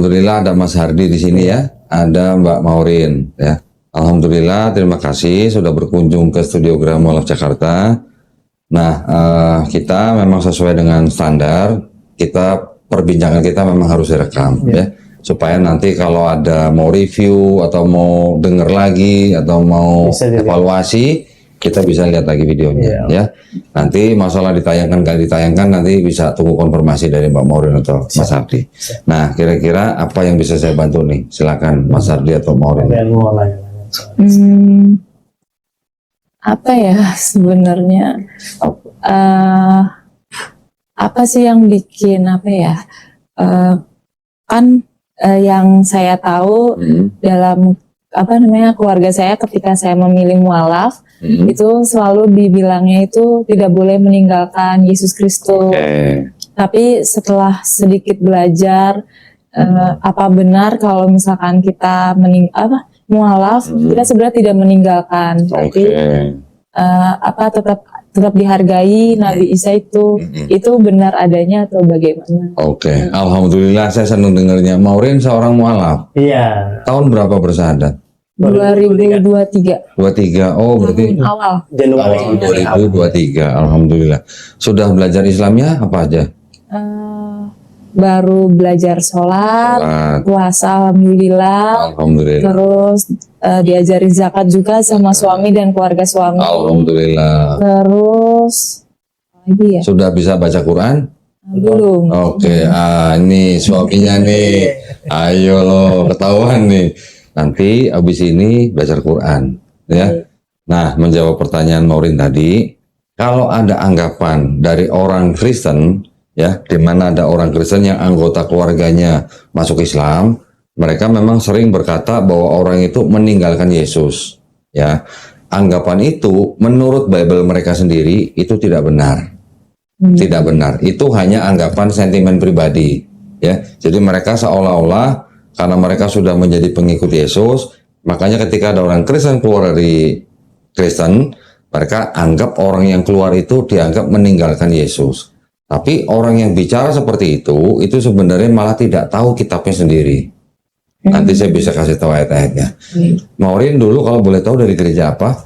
Alhamdulillah ada Mas Hardi di sini ya, ada Mbak Maureen ya. Alhamdulillah, terima kasih sudah berkunjung ke studio Graham Wolf Jakarta. Nah, kita memang sesuai dengan standar, perbincangan kita memang harus direkam ya, supaya nanti kalau ada mau review atau mau denger lagi atau mau evaluasi, kita bisa lihat lagi videonya ya. Nanti masalah ditayangkan nggak ditayangkan nanti bisa tunggu konfirmasi dari Mbak Maureen atau Mas Hardi. Nah, kira-kira apa yang bisa saya bantu nih? Silakan Mas Hardi atau Maureen. Apa ya sebenarnya? Apa sih yang bikin apa ya? Yang saya tahu dalam keluarga saya ketika saya memilih mualaf itu selalu dibilangnya itu tidak boleh meninggalkan Yesus Kristus. Tapi setelah sedikit belajar apa benar kalau misalkan kita mualaf kita sebenarnya tidak meninggalkan, tapi tetap dihargai Nabi Isa itu benar adanya atau bagaimana? Alhamdulillah saya senang dengarnya. Maureen seorang mualaf. Iya. Tahun berapa bersahadat? 2023. 23. Oh, berarti awal Januari 2023. Alhamdulillah. Sudah belajar Islamnya apa aja? Baru belajar sholat, puasa, alhamdulillah. Terus diajarin zakat juga sama suami dan keluarga suami. Alhamdulillah. Terus lagi ya? Sudah bisa baca Quran? Belum. Ini suaminya nih. Ayo lo, ketahuan nih. Nanti abis ini belajar Quran, ya. Nah, menjawab pertanyaan Maureen tadi, kalau ada anggapan dari orang Kristen, ya, di mana ada orang Kristen yang anggota keluarganya masuk Islam, mereka memang sering berkata bahwa orang itu meninggalkan Yesus, ya. Anggapan itu menurut Bible mereka sendiri itu tidak benar. Tidak benar. Itu hanya anggapan sentimen pribadi, ya. Jadi mereka seolah-olah karena mereka sudah menjadi pengikut Yesus, makanya ketika ada orang Kristen keluar dari Kristen, mereka anggap orang yang keluar itu dianggap meninggalkan Yesus. Tapi orang yang bicara seperti itu sebenarnya malah tidak tahu kitabnya sendiri. Nanti saya bisa kasih tahu ayat-ayatnya. Maureen dulu kalau boleh tahu dari gereja apa?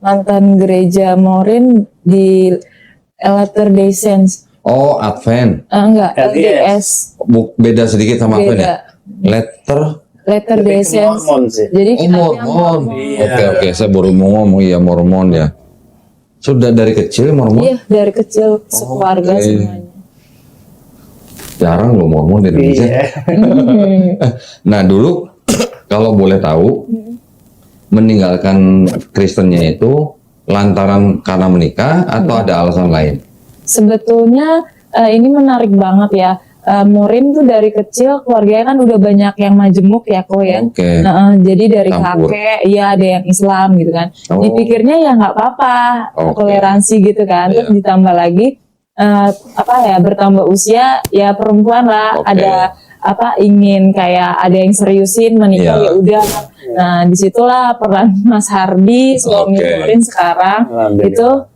Mantan gereja Maureen di Latter-day Saints. Oh, Advent. Enggak, LDS. Beda sedikit sama Advent ya? Latter-day Saints. Jadi Mormon. Oke, saya baru mau ngomong ya Mormon ya. Sudah dari kecil Mormon? Iya, dari kecil sekeluarga semuanya. Jarang loh Mormon di Indonesia. Nah, dulu kalau boleh tahu meninggalkan Kristennya itu lantaran karena menikah atau ada alasan lain? Sebetulnya ini menarik banget ya. Maureen tuh dari kecil keluarganya kan udah banyak yang majemuk ya kok ya. Jadi dari kakek, ya ada yang Islam gitu kan. Dipikirnya ya nggak apa-apa, toleransi gitu kan. Terus ditambah lagi bertambah usia ya perempuan lah, ada ingin kayak ada yang seriusin menikah ya udah. Nah disitulah peran Mas Hardi suami Maureen sekarang itu.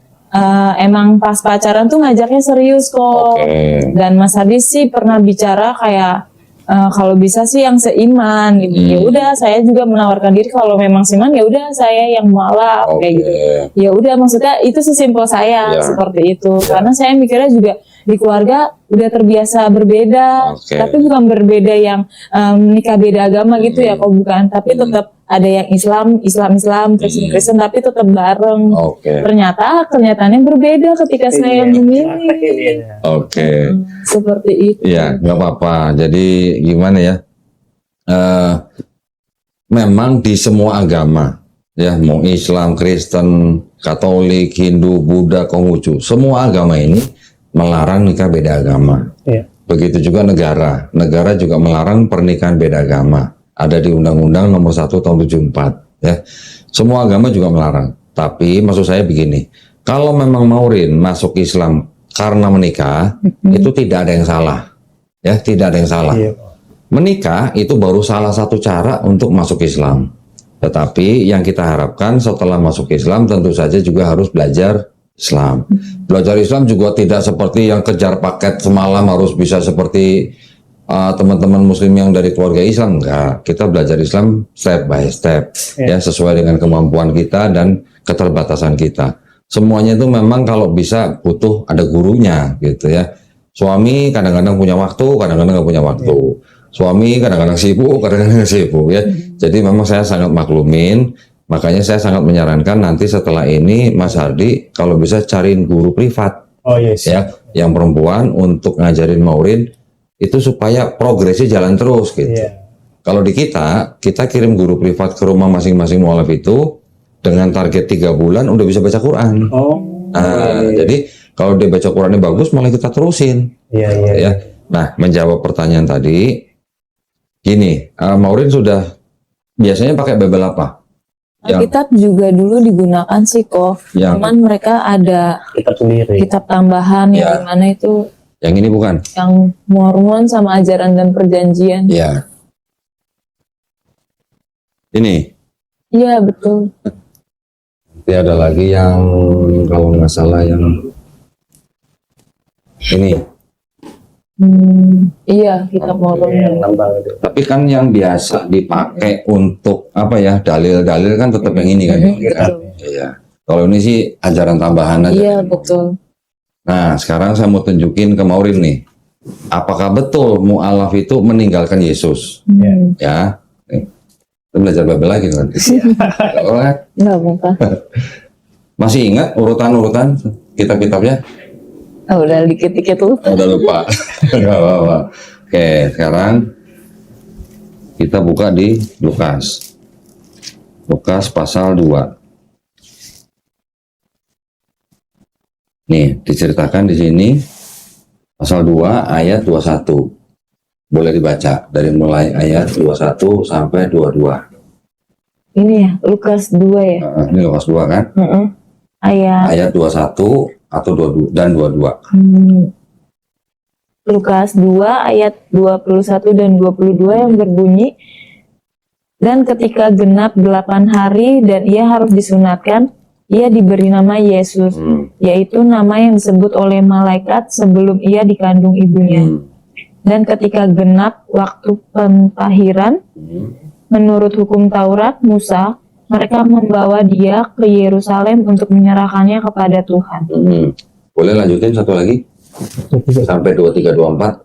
Emang pas pacaran tuh ngajaknya serius kok. Dan Mas Hardi sih pernah bicara kayak kalau bisa sih yang seiman gitu. Ya udah saya juga menawarkan diri kalau memang seiman ya udah saya yang mualaf kayak gitu. Ya udah maksudnya itu sesimpel saya seperti itu. Karena saya mikirnya juga di keluarga udah terbiasa berbeda, tapi bukan berbeda yang nikah beda agama gitu ya kok bukan, tapi tetap ada yang Islam, Kristen, tapi tetap bareng. Ternyata kenyataannya berbeda ketika saya memilih. Seperti itu. Ya, nggak apa-apa. Jadi gimana ya? Memang di semua agama, ya mau Islam, Kristen, Katolik, Hindu, Buddha, Konghucu, semua agama ini melarang nikah beda agama. Begitu juga negara juga melarang pernikahan beda agama. Ada di Undang-Undang Nomor 1 Tahun 74. Ya, semua agama juga melarang. Tapi maksud saya begini, kalau memang Maureen masuk Islam karena menikah, itu tidak ada yang salah. Ya, tidak ada yang salah. Menikah itu baru salah satu cara untuk masuk Islam. Tetapi yang kita harapkan setelah masuk Islam tentu saja juga harus belajar Islam. Belajar Islam juga tidak seperti yang kejar paket semalam harus bisa seperti teman-teman muslim yang dari keluarga Islam, enggak. Kita belajar Islam step by step, ya sesuai dengan kemampuan kita dan keterbatasan kita. Semuanya itu memang kalau bisa butuh ada gurunya gitu ya. Suami kadang-kadang punya waktu, kadang-kadang nggak punya waktu. Suami kadang-kadang sibuk, kadang-kadang nggak sibuk ya. Jadi memang saya sangat maklumin. Makanya saya sangat menyarankan nanti setelah ini Mas Hardi kalau bisa cariin guru privat. Ya, yang perempuan untuk ngajarin Maureen itu supaya progresnya jalan terus gitu. Kalau di kita kirim guru privat ke rumah masing-masing mualaf itu dengan target 3 bulan udah bisa baca Quran. Jadi kalau dia baca Qurannya bagus malah kita terusin. Ya. Nah, menjawab pertanyaan tadi, gini, Maureen sudah biasanya pakai Bible apa? Alkitab juga dulu digunakan sih kok. Cuman mereka ada kitab sendiri. Kitab tambahan yang mana itu. Yang ini bukan? Yang Mormon sama ajaran dan perjanjian. Iya. Ini? Iya, betul. Nanti ada lagi yang kalau nggak salah yang ini. Iya, kitab Mormon. Tapi kan yang biasa dipakai untuk apa ya, dalil-dalil kan tetap yang ini kan? Iya. Kalau ini sih ajaran tambahan aja. Iya, betul. Nah, sekarang saya mau tunjukin ke Maureen nih. Apakah betul mu'alaf itu meninggalkan Yesus? Ya. Nih. Kita belajar Bible lagi kan? Enggak apa-apa. Masih ingat urutan-urutan kitab-kitabnya? Udah dikit-dikit lupa. Udah lupa. Nggak apa-apa. Oke, sekarang kita buka di Lukas. Lukas pasal 2. Nih, diceritakan di sini pasal 2 ayat 21. Boleh dibaca dari mulai ayat 21 sampai 22. Ini ya, Lukas 2 ya. Ini Lukas 2 kan? Ayat 21 atau 22 dan 22. Lukas 2 ayat 21 dan 22 yang berbunyi, dan ketika genap 8 hari dan ia harus disunatkan, ia diberi nama Yesus, yaitu nama yang disebut oleh malaikat sebelum ia dikandung ibunya. Dan ketika genap waktu pentahiran, menurut hukum Taurat Musa, mereka membawa dia ke Yerusalem untuk menyerahkannya kepada Tuhan. Boleh lanjutin satu lagi? Sampai 23-24.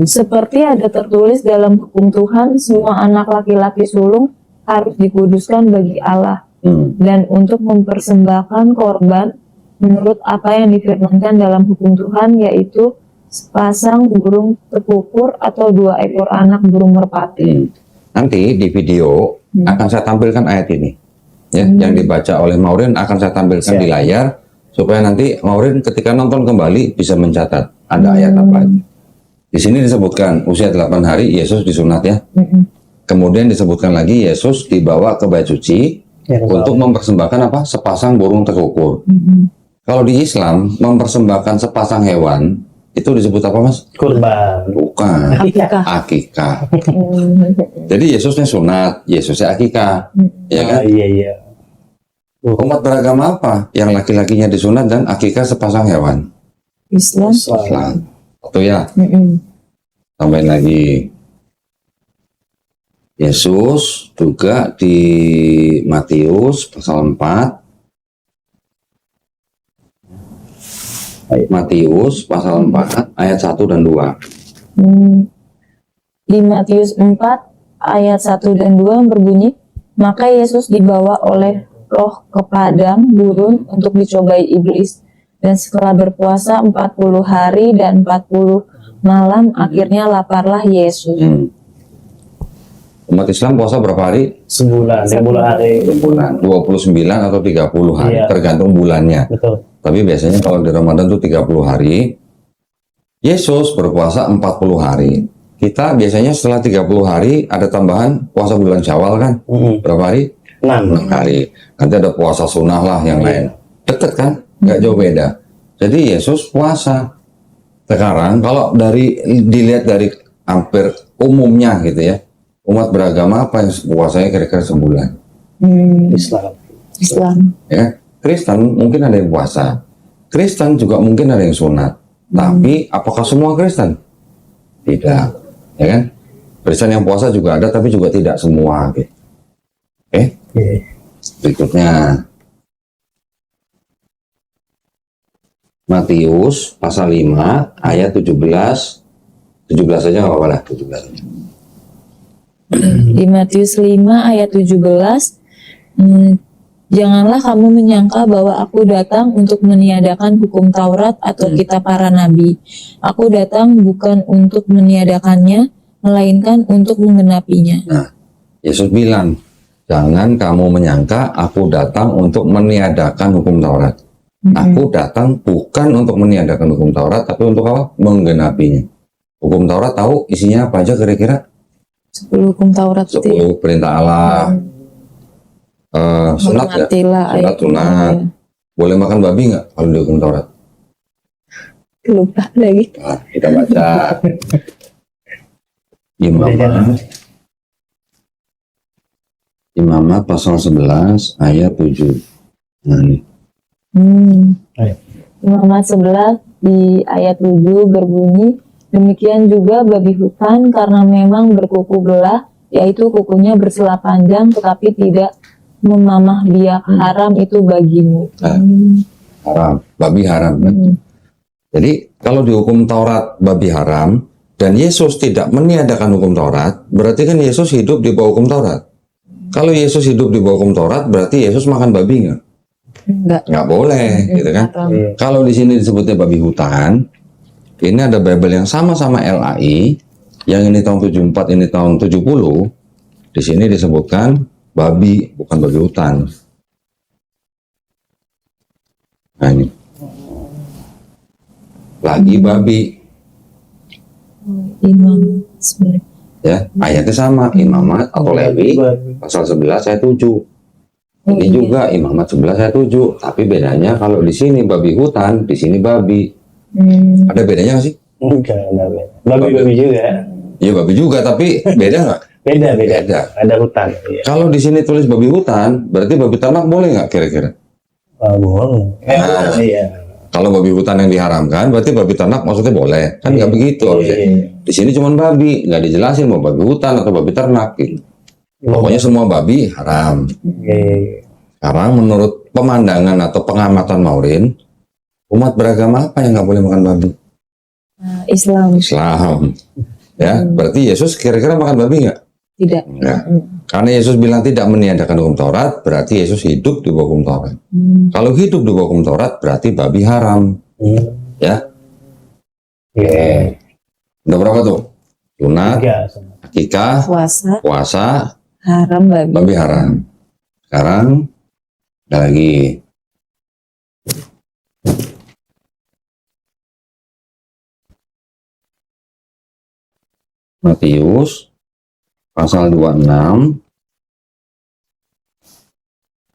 Seperti ada tertulis dalam hukum Tuhan, semua anak laki-laki sulung harus dikuduskan bagi Allah. Dan untuk mempersembahkan korban menurut apa yang difirmankan dalam hukum Tuhan, yaitu sepasang burung tekukur atau 2 ekor anak burung merpati. Nanti di video akan saya tampilkan ayat ini, ya, yang dibaca oleh Maureen akan saya tampilkan di layar supaya nanti Maureen ketika nonton kembali bisa mencatat ada ayat apa aja. Di sini disebutkan usia 8 hari Yesus disunat ya. Kemudian disebutkan lagi Yesus dibawa ke bait suci untuk mempersembahkan apa? Sepasang burung tekukur. Kalau di Islam mempersembahkan sepasang hewan itu disebut apa, Mas? Kurban. Bukan. Akikah. Jadi Yesusnya sunat, Yesusnya akikah. Ya kan? Iya. Umat beragama apa yang laki-lakinya disunat dan akikah sepasang hewan? Islam. Itu ya. Tambahin lagi. Yesus juga di Matius pasal 4. Matius pasal 4 ayat 1 dan 2. Di Matius 4 ayat 1 dan 2 berbunyi, maka Yesus dibawa oleh Roh ke padang gurun untuk dicobai iblis, dan setelah berpuasa 40 hari dan 40 malam akhirnya laparlah Yesus. Umat Islam puasa berapa hari? Sebulan, 10 hari. Sebulan, 29 atau 30 hari, tergantung bulannya. Betul. Tapi biasanya kalau di Ramadan itu 30 hari. Yesus berpuasa 40 hari. Kita biasanya setelah 30 hari ada tambahan puasa bulan Syawal kan? Berapa hari? 6 hari. Nanti ada puasa sunnah lah yang lain. Deket kan? Nggak jauh beda. Jadi Yesus puasa. Sekarang kalau dilihat dari hampir umumnya gitu ya, umat beragama apa yang puasanya kira-kira sebulan? Islam. Ya, Kristen mungkin ada yang puasa. Kristen juga mungkin ada yang sunat. Tapi apakah semua Kristen? Tidak. Ya kan? Kristen yang puasa juga ada, tapi juga tidak semua. Oke. Berikutnya. Matius pasal 5 ayat 17. 17 aja nggak apa-apa lah, 17. Di Matius 5 ayat 17, janganlah kamu menyangka bahwa aku datang untuk meniadakan hukum Taurat atau kitab para nabi. Aku datang bukan untuk meniadakannya, melainkan untuk menggenapinya. Nah, Yesus bilang, jangan kamu menyangka aku datang untuk meniadakan hukum Taurat. Aku datang bukan untuk meniadakan hukum Taurat, tapi untuk apa? Menggenapinya. Hukum Taurat tahu isinya apa aja kira-kira? 10 hukum Taurat itu 10 perintah Allah. Sunat ya? Sunat. Boleh makan babi nggak kalau di hukum Taurat? lupa lagi. Nah, kita baca. Imamat pasal 11 ayat 7. Nah, ini. Imamat 11 di ayat 7 berbunyi, demikian juga babi hutan karena memang berkuku belah, yaitu kukunya bersela panjang tetapi tidak memamah biak, haram itu bagimu. Haram, babi haram. Jadi kalau di hukum Taurat babi haram dan Yesus tidak meniadakan hukum Taurat, berarti kan Yesus hidup di bawah hukum Taurat. Kalau Yesus hidup di bawah hukum Taurat, berarti Yesus makan babi nggak? Nggak boleh, gitu kan? Kalau di sini disebutnya babi hutan, ini ada Bible yang sama-sama LAI, yang ini tahun 74, ini tahun 70. Di sini disebutkan babi, bukan babi hutan. Nah ini. Lagi babi. Imam sebenarnya. Ya, ayatnya sama, Imamat atau Lewi pasal 11 ayat 7. Ini juga Imamat 11 ayat 7, tapi bedanya kalau di sini babi hutan, di sini babi. Ada bedanya nggak sih? Enggak, ada beda. Babi-babi juga. Iya babi juga, tapi beda nggak? Beda. Beda. Ada hutan. Iya. Kalau di sini tulis babi hutan, berarti babi ternak boleh nggak kira-kira? Boleh. Iya. Kalau babi hutan yang diharamkan, berarti babi ternak maksudnya boleh. Kan nggak begitu harusnya. Di sini cuma babi, nggak dijelasin mau babi hutan atau babi ternak gitu. Pokoknya semua babi haram. Sekarang menurut pemandangan atau pengamatan Maureen, umat beragama apa yang nggak boleh makan babi? Islam. Islam. Ya, berarti Yesus kira-kira makan babi nggak? Tidak. Nggak. Karena Yesus bilang tidak meniadakan hukum Taurat, berarti Yesus hidup di bawah hukum Taurat. Kalau hidup di bawah hukum Taurat, berarti babi haram. Ya. Udah berapa tuh? Sunat, akikah, puasa, haram babi. Babi haram. Sekarang ada lagi. Matius pasal 26.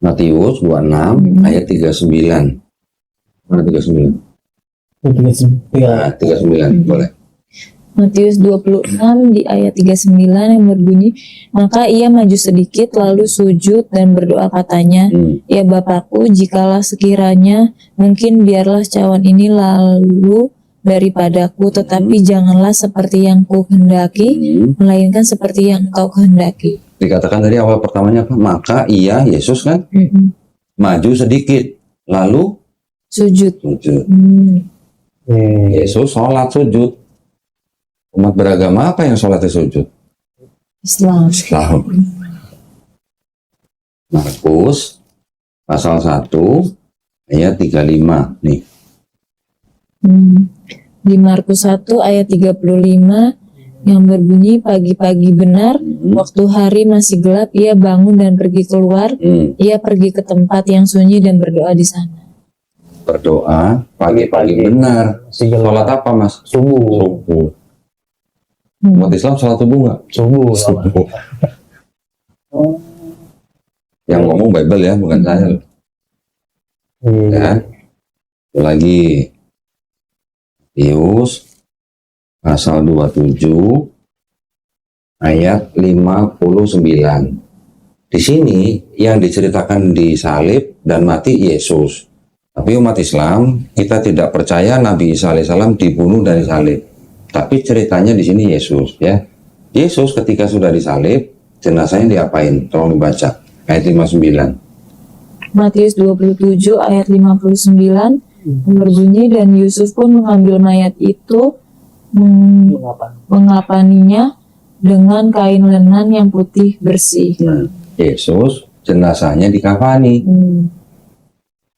Matius 26 ayat 39. Mana 39? 39, boleh. Matius 26 di ayat 39 yang berbunyi, maka ia maju sedikit lalu sujud dan berdoa katanya, ya Bapakku, jikalau sekiranya mungkin biarlah cawan ini lalu daripadaku, tetapi janganlah seperti yang ku kehendaki, melainkan seperti yang engkau kehendaki. Dikatakan tadi awal pertamanya apa? Maka ia, Yesus kan, maju sedikit lalu sujud. Yesus sholat sujud. Umat beragama apa yang sholatnya sujud? Islam. Markus pasal 1 ayat 35 nih. Di Markus 1 ayat 35 yang berbunyi, pagi-pagi benar waktu hari masih gelap ia bangun dan pergi keluar. Ia pergi ke tempat yang sunyi dan berdoa di sana. Berdoa pagi-pagi benar. Sholat apa mas? Subuh. Umat Islam sholat subuh nggak? Subuh. Yang ngomong Bible ya, bukan saya loh. Ya. Lagi Matius pasal 27 ayat 59. Di sini yang diceritakan di salib dan mati Yesus. Tapi umat Islam kita tidak percaya Nabi Isa alaihissalam dibunuh dari salib. Tapi ceritanya di sini Yesus, ya. Yesus ketika sudah disalib, jenazahnya diapain? Tolong dibaca. Ayat 59. Matius 27 ayat 59 berbunyi, dan Yusuf pun mengambil mayat itu, mengapaninya dengan kain lenan yang putih bersih. Yesus jenazahnya dikafani.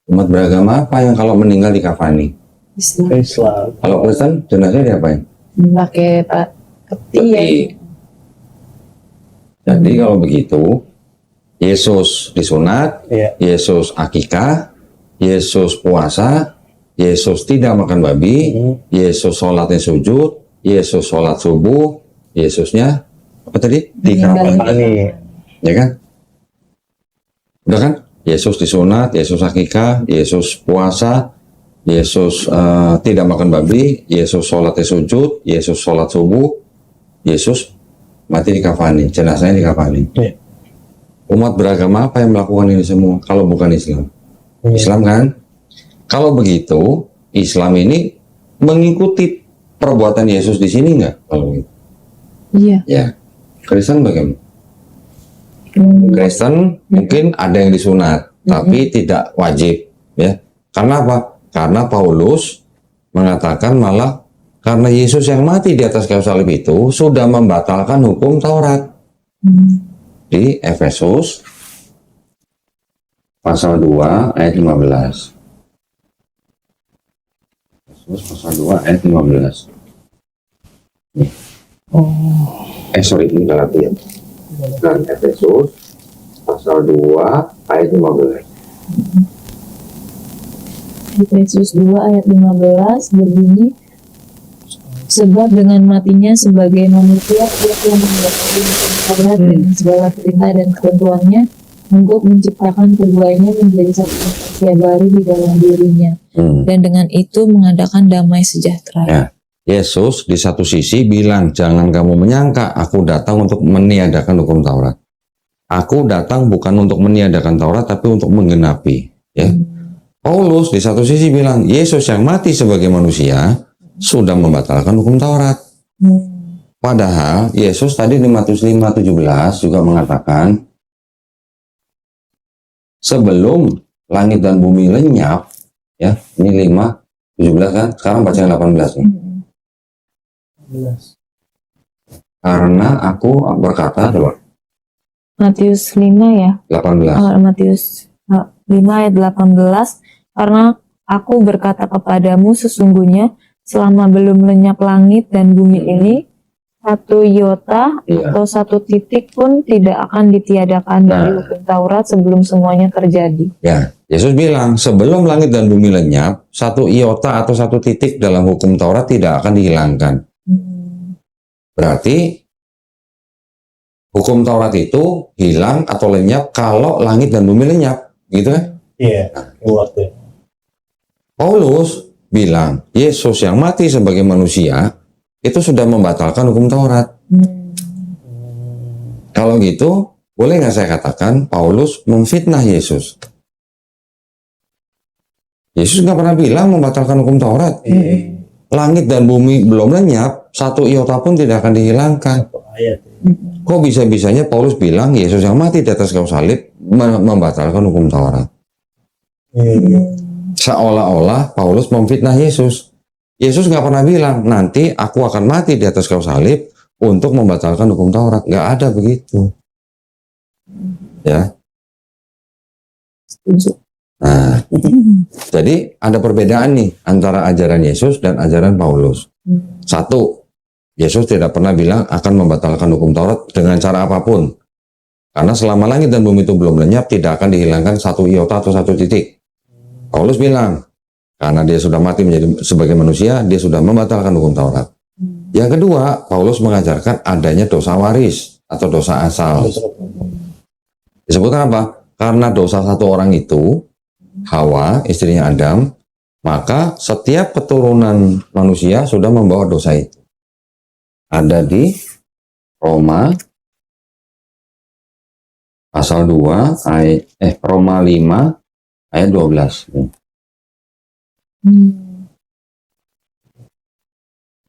Umat beragama apa yang kalau meninggal dikafani? Islam. Kalau Kristen jenazahnya diapain? Pakai peti ya. Jadi kalau begitu, Yesus disunat, Iya. Yesus akikah, Yesus puasa, Yesus tidak makan babi, Yesus sholatnya sujud, Yesus sholat subuh, Yesusnya apa tadi? Dikafani, ya kan? Udah kan? Yesus disunat, Yesus akikah, Yesus puasa, Yesus tidak makan babi, Yesus sholatnya sujud, Yesus sholat subuh, Yesus mati dikafani, jenazahnya dikafani. Iya. Umat beragama apa yang melakukan ini semua kalau bukan Islam? Islam kan? Kalau begitu, Islam ini mengikuti perbuatan Yesus di sini nggak? Kalau begitu? Iya. Ya. Kristen bagaimana? Kristen mungkin ada yang disunat, tapi tidak wajib, ya. Karena apa? Karena Paulus mengatakan malah karena Yesus yang mati di atas kayu salib itu sudah membatalkan hukum Taurat. Di Efesus pasal 2 ayat 15. Efesus pasal 2 ayat 15. Ini Galatia. Dan Efesus pasal 2 ayat 15. Efesus 2 ayat 15 berbunyi, sebab dengan matinya sebagai manusia ia telah mengetahui Taurat dengan segala perintah dan ketentuannya untuk menciptakan keduanya menjadi satu manusia baru di dalam dirinya, dan dengan itu mengadakan damai sejahtera. Ya. Yesus di satu sisi bilang, jangan kamu menyangka aku datang untuk meniadakan hukum Taurat. Aku datang bukan untuk meniadakan Taurat, tapi untuk menggenapi. Ya. Paulus di satu sisi bilang, Yesus yang mati sebagai manusia sudah membatalkan hukum Taurat. Padahal Yesus tadi di Matius 5:17 juga mengatakan, sebelum langit dan bumi lenyap, ya, ini 5:17 kan, sekarang baca yang 18 nih. Karena aku berkata, coba. Matius 5 ya. 18. Matius 5 ayat 18, karena aku berkata kepadamu sesungguhnya selama belum lenyap langit dan bumi ini, satu iota atau satu titik pun tidak akan ditiadakan dari hukum Taurat sebelum semuanya terjadi. Ya, Yesus bilang sebelum langit dan bumi lenyap, satu iota atau satu titik dalam hukum Taurat tidak akan dihilangkan. Berarti hukum Taurat itu hilang atau lenyap kalau langit dan bumi lenyap, gitu kan? Iya. Waktu. Paulus bilang Yesus yang mati sebagai manusia itu sudah membatalkan hukum Taurat. Kalau gitu, boleh nggak saya katakan Paulus memfitnah Yesus? Yesus nggak pernah bilang membatalkan hukum Taurat. Langit dan bumi belum lenyap, satu iota pun tidak akan dihilangkan. Ayat. Kok bisa-bisanya Paulus bilang Yesus yang mati di atas kayu salib membatalkan hukum Taurat? Seolah-olah Paulus memfitnah Yesus. Yesus nggak pernah bilang nanti aku akan mati di atas kayu salib untuk membatalkan hukum Taurat. Nggak ada begitu. Ya. Nah, jadi ada perbedaan nih antara ajaran Yesus dan ajaran Paulus. Satu, Yesus tidak pernah bilang akan membatalkan hukum Taurat dengan cara apapun. Karena selama langit dan bumi itu belum lenyap, tidak akan dihilangkan satu iota atau satu titik. Paulus bilang, karena dia sudah mati menjadi sebagai manusia, dia sudah membatalkan hukum Taurat. Yang kedua, Paulus mengajarkan adanya dosa waris atau dosa asal. Disebutkan apa? Karena dosa satu orang itu, Hawa, istrinya Adam, maka setiap keturunan manusia sudah membawa dosa itu. Ada di Roma pasal 2 ayat Roma 5 ayat 12.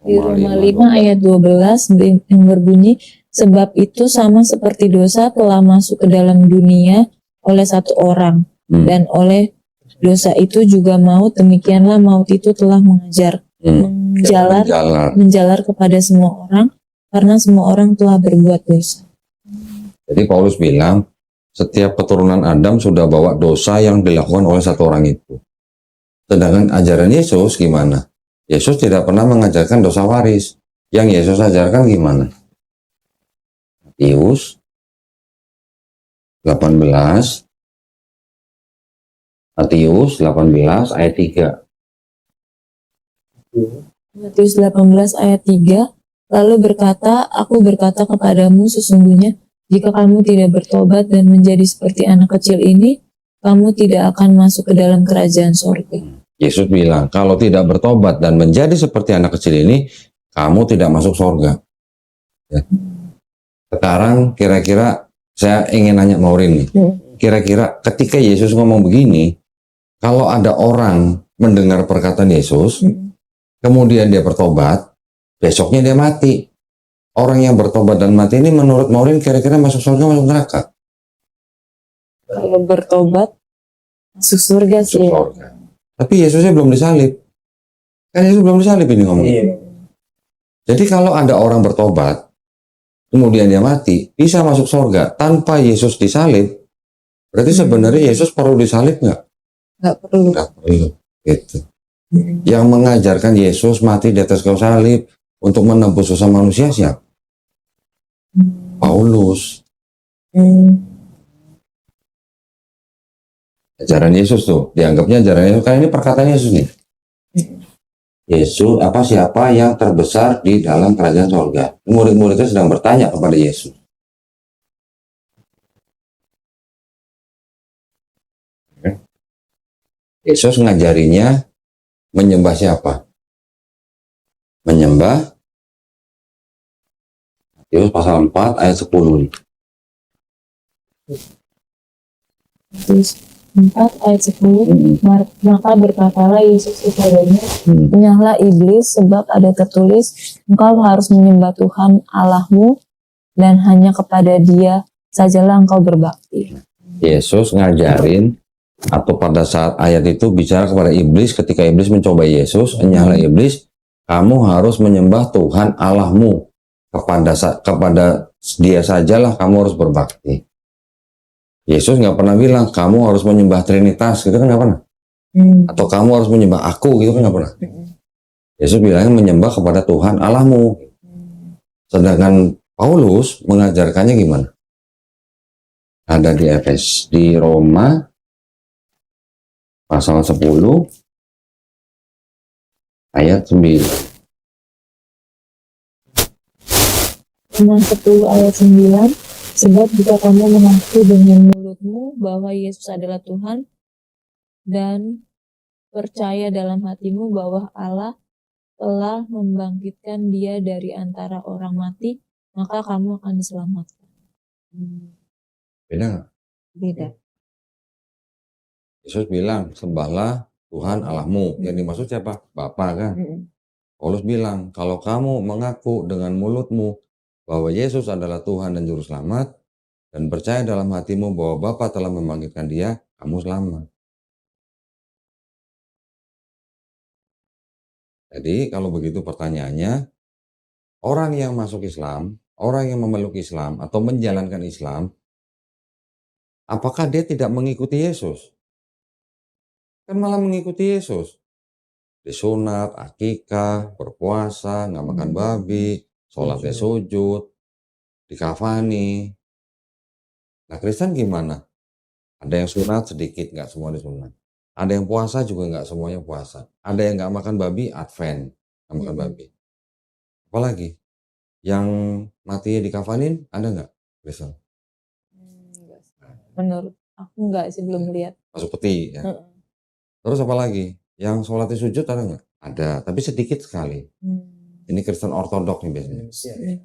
Di Roma 5 ayat 12 yang berbunyi, sebab itu sama seperti dosa telah masuk ke dalam dunia oleh satu orang, dan oleh dosa itu juga maut, demikianlah maut itu telah menjalar kepada semua orang, karena semua orang telah berbuat dosa. Jadi Paulus bilang, setiap keturunan Adam sudah bawa dosa yang dilakukan oleh satu orang itu. Sedangkan ajaran Yesus gimana? Yesus tidak pernah mengajarkan dosa waris. Yang Yesus ajarkan gimana? Matius 18 ayat 3. Matius 18 ayat 3, lalu berkata, aku berkata kepadamu sesungguhnya, jika kamu tidak bertobat dan menjadi seperti anak kecil ini, kamu tidak akan masuk ke dalam kerajaan sorga. Yesus bilang, kalau tidak bertobat dan menjadi seperti anak kecil ini, kamu tidak masuk sorga. Ya. Sekarang kira-kira saya ingin nanya Maureen nih. Kira-kira ketika Yesus ngomong begini, kalau ada orang mendengar perkataan Yesus, kemudian dia bertobat, besoknya dia mati. Orang yang bertobat dan mati ini menurut Maureen kira-kira masuk surga, masuk neraka? Kalau bertobat, masuk surga sih. Surga. Tapi Yesusnya belum disalib. Kan Yesus belum disalib ini ngomong. Jadi kalau ada orang bertobat, kemudian dia mati, bisa masuk surga tanpa Yesus disalib, berarti sebenarnya Yesus perlu disalib nggak? Nggak perlu. Nggak perlu. Gitu. Yang mengajarkan Yesus mati di atas kayu salib untuk menebus dosa manusia siapa? Paulus. Ajaran Yesus tuh, dianggapnya ajaran Yesus, karena ini perkataan Yesus nih. Yesus, siapa yang terbesar di dalam kerajaan surga? Murid-muridnya sedang bertanya kepada Yesus. Yesus ngajarinya menyembah siapa? Menyembah Matius pasal 4 ayat 10. Matius 4 ayat 10, maka berkatalah Yesus kepadanya, menyahlah iblis, sebab ada tertulis, engkau harus menyembah Tuhan Allahmu, dan hanya kepada Dia sajalah engkau berbakti. Yesus ngajarin, atau pada saat ayat itu bicara kepada iblis, ketika iblis mencoba Yesus, menyahlah iblis, kamu harus menyembah Tuhan Allahmu, kepada Dia sajalah kamu harus berbakti. Yesus nggak pernah bilang kamu harus menyembah Trinitas, gitu kan nggak pernah. Atau kamu harus menyembah aku, gitu kan nggak pernah. Yesus bilangnya menyembah kepada Tuhan Allahmu. Sedangkan Paulus mengajarkannya gimana? Ada di Roma pasal 10 ayat 9. Roma 10 ayat 9, sebab jika kamu mengaku dengan mulutmu bahwa Yesus adalah Tuhan dan percaya dalam hatimu bahwa Allah telah membangkitkan Dia dari antara orang mati, maka kamu akan diselamatkan. Beda nggak? Beda. Yesus bilang sembahlah Tuhan Allahmu. Yang dimaksud siapa? Bapa kan? Paulus bilang kalau kamu mengaku dengan mulutmu bahwa Yesus adalah Tuhan dan Juru Selamat, dan percaya dalam hatimu bahwa Bapa telah membangkitkan Dia, kamu selamat. Jadi kalau begitu pertanyaannya, orang yang masuk Islam, orang yang memeluk Islam atau menjalankan Islam, apakah dia tidak mengikuti Yesus? Kan malah mengikuti Yesus. Disunat, akikah, berpuasa, nggak makan babi, sholatnya sujud, dikafani. Nah Kristen gimana? Ada yang sunat sedikit, nggak semua disunat. Ada yang puasa juga nggak semuanya puasa. Ada yang nggak makan babi, Advent, nggak makan babi. Apalagi yang matinya dikafanin, ada nggak Kristen? Menurut aku nggak sih, belum lihat. Masuk peti ya. Terus apalagi? Yang sholatnya sujud ada nggak? Ada, tapi sedikit sekali. Ini Kristen Ortodok nih biasanya.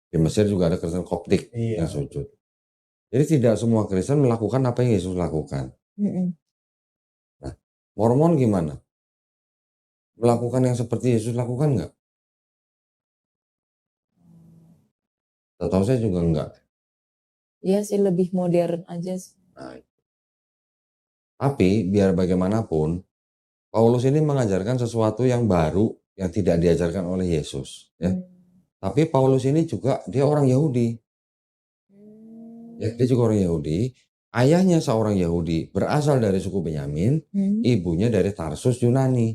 Di Mesir juga ada Kristen Koptik yang sujud. Jadi tidak semua Kristen melakukan apa yang Yesus lakukan. Nah, Mormon gimana? Melakukan yang seperti Yesus lakukan nggak? Setahu saya juga enggak. Iya sih, lebih modern aja sih. Nah, tapi biar bagaimanapun, Paulus ini mengajarkan sesuatu yang baru yang tidak diajarkan oleh Yesus. Ya. Tapi Paulus ini juga dia orang Yahudi. Ya, dia juga orang Yahudi. Ayahnya seorang Yahudi berasal dari suku Benyamin, ibunya dari Tarsus Yunani.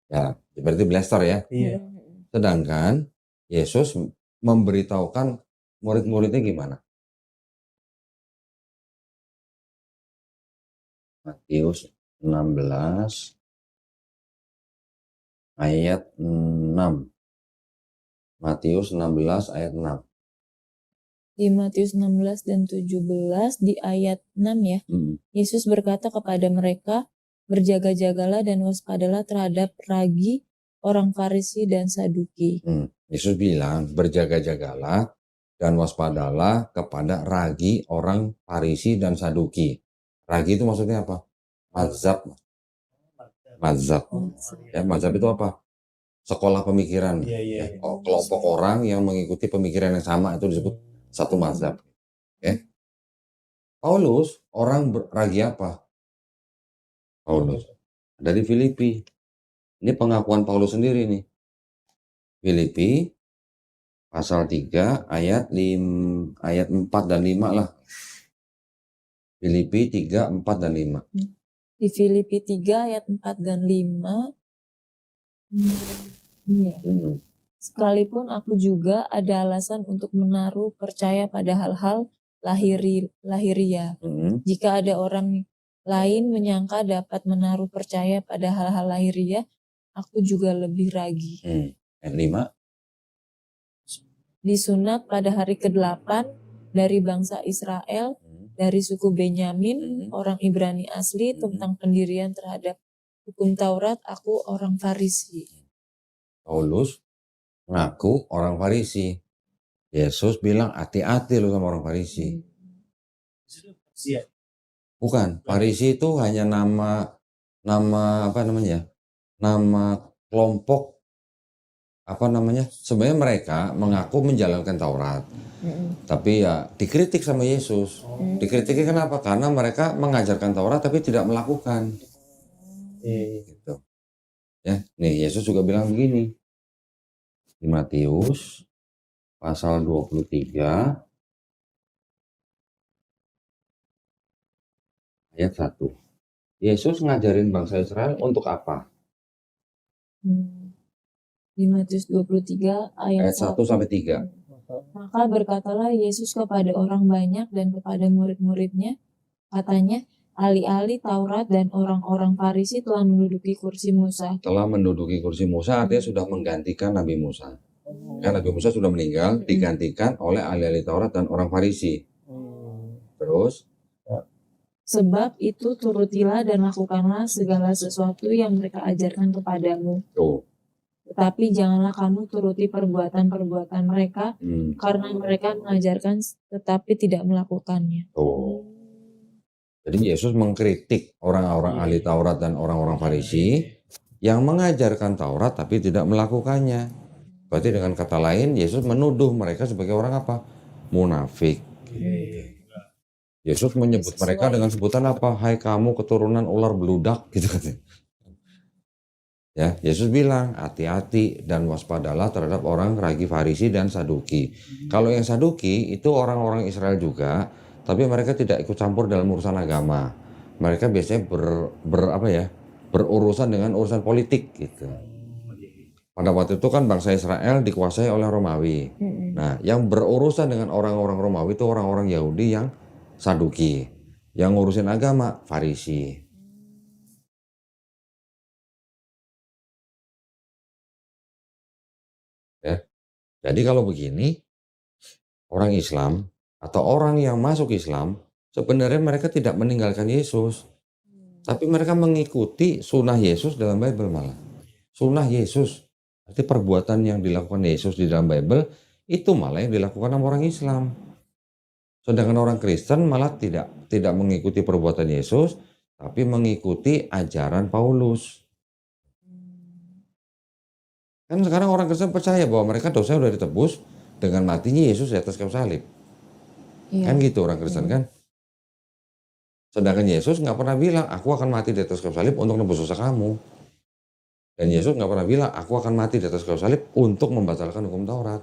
Ya, berarti blaster ya. Iya. Sedangkan Yesus memberitahukan murid-muridnya gimana? Matius 16 ayat 6. Matius 16 ayat 6. Di Matius 16 dan 17 di ayat 6 ya. Yesus berkata kepada mereka, berjaga-jagalah dan waspadalah terhadap ragi orang Farisi dan Saduki. Yesus bilang, berjaga-jagalah dan waspadalah kepada ragi orang Farisi dan Saduki. Ragi itu maksudnya apa? Mazhab. Mazhab. Ya, mazhab itu apa? Sekolah pemikiran. Iya. Kelompok orang yang mengikuti pemikiran yang sama itu disebut satu mazhab. Oke. Paulus orang ragi apa? Paulus dari Filipi. Ini pengakuan Paulus sendiri nih. Filipi pasal 3 ayat 4 dan 5 lah. Filipi 3, 4 dan 5. Di Filipi 3 ayat 4 dan 5. Sekalipun aku juga ada alasan untuk menaruh percaya pada hal-hal lahiria. Jika ada orang lain menyangka dapat menaruh percaya pada hal-hal lahiria, aku juga lebih ragi. Ayat 5. Disunat pada hari ke-8 dari bangsa Israel, dari suku Benyamin, orang Ibrani asli, tentang pendirian terhadap hukum Taurat, aku orang Farisi. Paulus ngaku orang Farisi. Yesus bilang hati-hati lu sama orang Farisi. Bukan, Farisi itu hanya nama apa namanya? Nama kelompok apa namanya? Sebenarnya mereka mengaku menjalankan Taurat. Tapi ya dikritik sama Yesus. Dikritiknya kenapa? Karena mereka mengajarkan Taurat tapi tidak melakukan. Gitu. Ya, nih Yesus juga bilang begini. Di Matius pasal 23 ayat 1. Yesus ngajarin bangsa Israel untuk apa? Di Matius 23 ayat 1 sampai 3. Maka berkatalah Yesus kepada orang banyak dan kepada murid-muridnya, katanya, ahli-ahli Taurat dan orang-orang Farisi telah menduduki kursi Musa. Telah menduduki kursi Musa artinya sudah menggantikan Nabi Musa. Kan Nabi Musa sudah meninggal, digantikan oleh ahli-ahli Taurat dan orang Farisi. Terus? Sebab itu turutilah dan lakukanlah segala sesuatu yang mereka ajarkan kepadamu. Tetapi janganlah kamu turuti perbuatan-perbuatan mereka, karena mereka mengajarkan tetapi tidak melakukannya. Jadi Yesus mengkritik orang-orang ahli Taurat dan orang-orang Farisi yang mengajarkan Taurat tapi tidak melakukannya. Berarti dengan kata lain Yesus menuduh mereka sebagai orang apa? Munafik. Yesus menyebut mereka dengan sebutan apa? Hai kamu keturunan ular beludak gitu katanya. Ya, Yesus bilang hati-hati dan waspadalah terhadap orang ragi Farisi dan Saduki. Kalau yang Saduki itu orang-orang Israel juga, tapi mereka tidak ikut campur dalam urusan agama. Mereka biasanya berurusan dengan urusan politik gitu. Pada waktu itu kan bangsa Israel dikuasai oleh Romawi. Nah, yang berurusan dengan orang-orang Romawi itu orang-orang Yahudi yang Saduki. Yang ngurusin agama Farisi. Ya. Jadi kalau begini, orang Islam atau orang yang masuk Islam, sebenarnya mereka tidak meninggalkan Yesus. Tapi mereka mengikuti sunnah Yesus dalam Bible malah. Sunnah Yesus. Arti perbuatan yang dilakukan Yesus di dalam Bible, itu malah yang dilakukan sama orang Islam. Sedangkan orang Kristen malah tidak mengikuti perbuatan Yesus, tapi mengikuti ajaran Paulus. Kan sekarang orang Kristen percaya bahwa mereka dosanya sudah ditebus, dengan matinya Yesus di atas kayu salib. Iya. Kan gitu orang Kristen kan. Sedangkan Yesus nggak pernah bilang, aku akan mati di atas kayu salib untuk nebus dosa kamu. Dan Yesus nggak pernah bilang, aku akan mati di atas kayu salib untuk membatalkan hukum Taurat.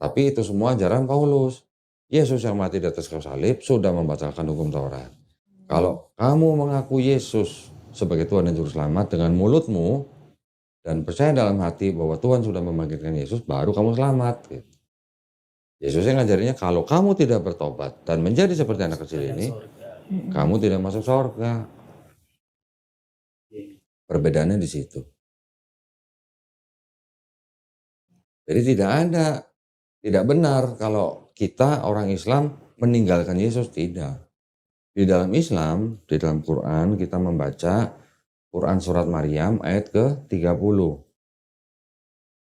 Tapi itu semua ajaran Paulus. Yesus yang mati di atas kayu salib sudah membatalkan hukum Taurat. Kalau kamu mengaku Yesus sebagai Tuhan dan Juru Selamat dengan mulutmu dan percaya dalam hati bahwa Tuhan sudah membangkitkan Yesus, baru kamu selamat. Gitu. Yesus yang ngajarinnya, kalau kamu tidak bertobat dan menjadi seperti anak kecil ini, kamu tidak masuk surga. Perbedaannya di situ. Jadi tidak benar kalau kita orang Islam meninggalkan Yesus, tidak. Di dalam Islam, di dalam Quran kita membaca Quran surat Maryam ayat ke-30.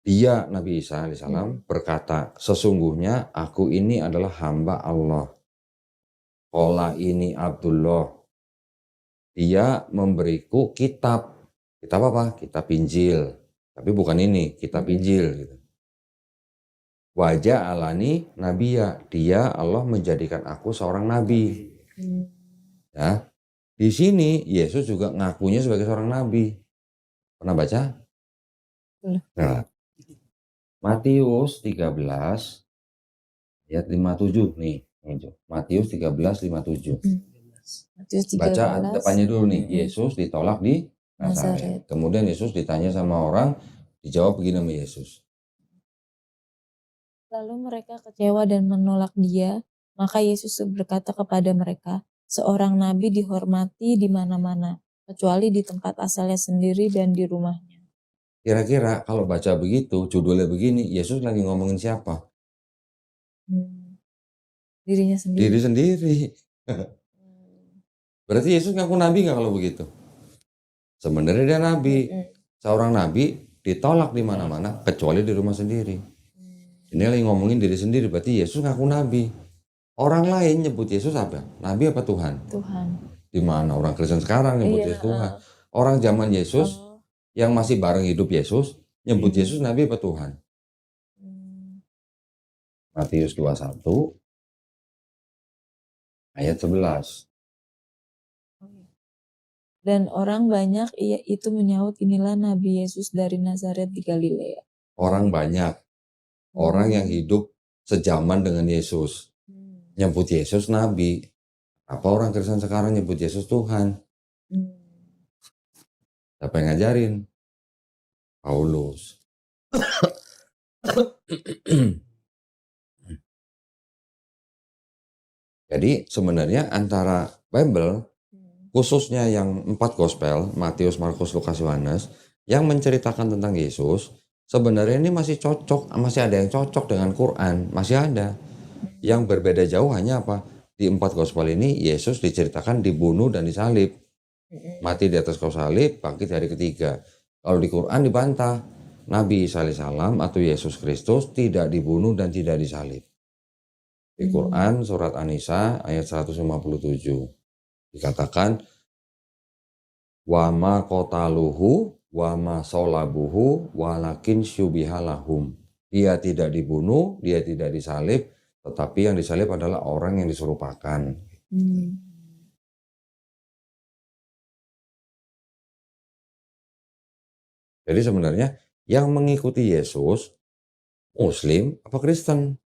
Dia Nabi Isa alaihissalam berkata, sesungguhnya aku ini adalah hamba Allah. Qala ini Abdullah. Dia memberiku kitab. Kitab apa? Kitab Injil. Tapi bukan ini, kitab Injil gitu. Wajah alani nabiya. Dia Allah menjadikan aku seorang nabi. Ya. Di sini Yesus juga ngakunya sebagai seorang nabi. Pernah baca? Nah, Matius 13 ayat 57 nih. Matius 13 57. Matius 13. Baca depannya dulu nih. Yesus ditolak di Nazaret. Kemudian Yesus ditanya sama orang, dijawab begini sama Yesus. Lalu mereka kecewa dan menolak dia, maka Yesus berkata kepada mereka, seorang nabi dihormati di mana-mana, kecuali di tempat asalnya sendiri dan di rumahnya. Kira-kira kalau baca begitu, judulnya begini, Yesus lagi ngomongin siapa? Dirinya sendiri. Diri sendiri. Berarti Yesus ngaku nabi nggak kalau begitu? Sebenarnya dia nabi. Seorang nabi ditolak di mana-mana, kecuali di rumah sendiri. Ini lagi ngomongin diri sendiri, berarti Yesus ngaku nabi. Orang lain nyebut Yesus apa? Nabi apa Tuhan? Tuhan. Di mana orang Kristen sekarang nyebut Yesus Tuhan? Orang zaman Yesus yang masih bareng hidup Yesus nyebut Yesus nabi apa Tuhan? Matius 21 ayat 11. Dan orang banyak itu menyaut, inilah Nabi Yesus dari Nazaret di Galilea. Orang banyak. Orang yang hidup sejaman dengan Yesus nyebut Yesus nabi. Apa orang Kristen sekarang nyebut Yesus Tuhan? Siapa yang ngajarin? Paulus. Jadi sebenarnya antara Bible, khususnya yang 4 gospel, Matius, Markus, Lukas, Yohanes, yang menceritakan tentang Yesus, sebenarnya ini masih cocok, masih ada yang cocok dengan Quran, masih ada. Yang berbeda jauh hanya apa? Di 4 gospel ini Yesus diceritakan dibunuh dan disalib. Mati di atas kayu salib, bangkit hari ketiga. Kalau di Quran dibantah, Nabi Isa alaihissalam atau Yesus Kristus tidak dibunuh dan tidak disalib. Di Quran surat An-Nisa ayat 157 dikatakan wa ma qataluhu wa ma salabuhu walakin syubihalahum. Dia tidak dibunuh, dia tidak disalib, tetapi yang disalib adalah orang yang diserupakan. Jadi sebenarnya yang mengikuti Yesus Muslim apa Kristen?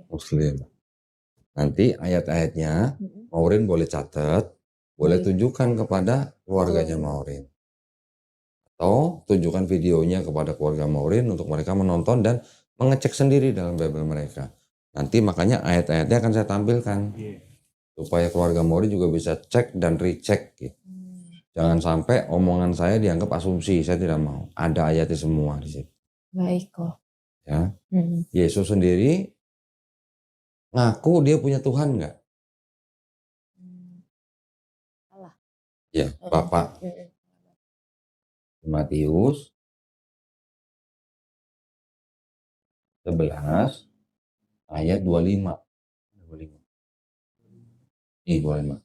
Muslim. Nanti ayat-ayatnya Maureen boleh catat, boleh tunjukkan kepada keluarganya Maureen. Atau tunjukkan videonya kepada keluarga Maureen untuk mereka menonton dan mengecek sendiri dalam Bible mereka. Nanti makanya ayat-ayatnya akan saya tampilkan. Supaya keluarga Maureen juga bisa cek dan recheck gitu. Jangan sampai omongan saya dianggap asumsi, saya tidak mau. Ada ayatnya semua di situ. Baik kok. Ya. Yesus sendiri ngaku dia punya Tuhan nggak? Allah. Ya, Bapak. Matius 11 ayat 25. Ini 25.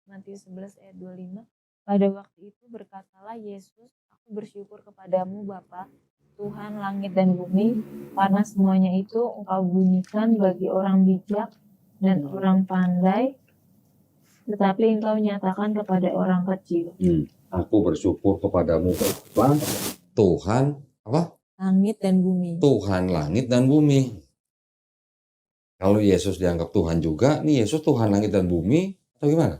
Matius 11 ayat 25. Pada waktu itu berkatalah Yesus, aku bersyukur kepada kepadamu Bapa, Tuhan langit dan bumi, karena semuanya itu Engkau bunyikan bagi orang bijak dan orang pandai, tetapi Engkau nyatakan kepada orang kecil. Aku bersyukur kepadamu Bapa, Tuhan apa? Langit dan bumi. Tuhan langit dan bumi. Kalau Yesus dianggap Tuhan juga, nih Yesus Tuhan langit dan bumi, atau gimana?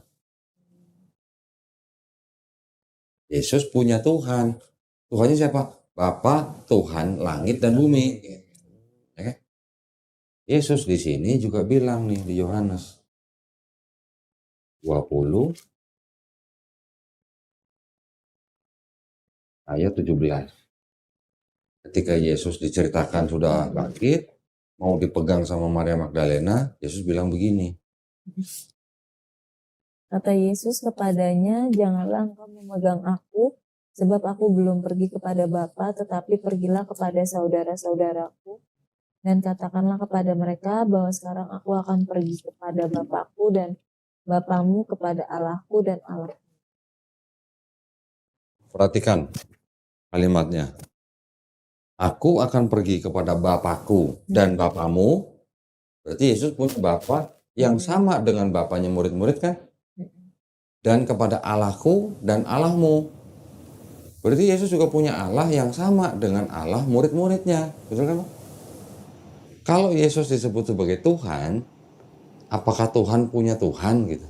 Yesus punya Tuhan. Tuhannya siapa? Bapa, Tuhan langit dan bumi. Ya, Yesus di sini juga bilang nih di Yohanes 20 ayat 17. Ketika Yesus diceritakan sudah bangkit, mau dipegang sama Maria Magdalena, Yesus bilang begini. Kata Yesus kepadanya, janganlah engkau memegang aku, sebab aku belum pergi kepada Bapa, tetapi pergilah kepada saudara-saudaraku, dan katakanlah kepada mereka bahwa sekarang aku akan pergi kepada Bapakku dan Bapamu, kepada Allahku dan Allah. Perhatikan kalimatnya. Aku akan pergi kepada Bapakku dan Bapamu. Berarti Yesus punya Bapa yang sama dengan Bapaknya murid-murid kan? Dan kepada Allahku dan Allahmu. Berarti Yesus juga punya Allah yang sama dengan Allah murid-muridnya. Betul kan? Kalau Yesus disebut sebagai Tuhan, apakah Tuhan punya Tuhan gitu?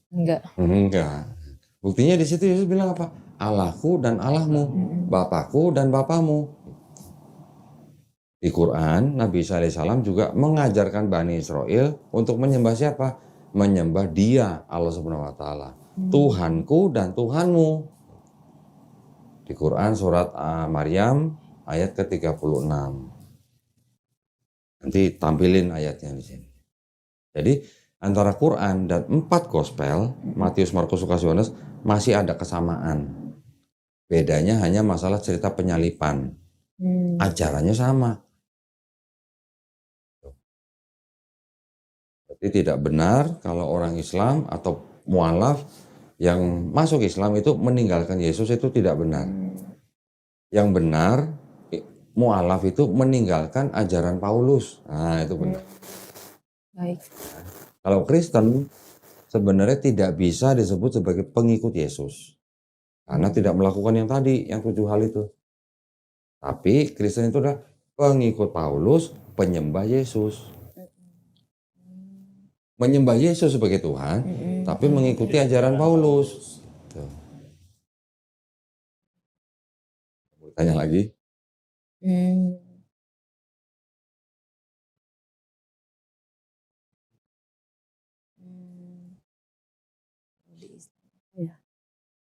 Enggak. Enggak. Buktinya di situ Yesus bilang apa? Allahku dan Allahmu, Bapakku dan Bapamu. Di Quran, Nabi Isa alaihissalam juga mengajarkan Bani Israel untuk menyembah siapa? Menyembah Dia, Allah Subhanahu wa taala. Tuhanku dan Tuhanmu. Di Quran surat Maryam ayat ke-36. Nanti tampilin ayatnya di sini. Jadi antara Quran dan 4 gospel, Matius, Markus, Lukas, Yohanes, masih ada kesamaan. Bedanya hanya masalah cerita penyalipan. Ajarannya sama. Jadi tidak benar kalau orang Islam atau mualaf yang masuk Islam itu meninggalkan Yesus, itu tidak benar. Yang benar, mualaf itu meninggalkan ajaran Paulus. Nah, itu benar. Baik. Kalau Kristen sebenarnya tidak bisa disebut sebagai pengikut Yesus. Karena tidak melakukan yang tadi, yang 7 hal itu. Tapi Kristen itu adalah pengikut Paulus, penyembah Yesus. Menyembah Yesus sebagai Tuhan, tapi mengikuti ajaran Paulus. Tuh. Tanya lagi.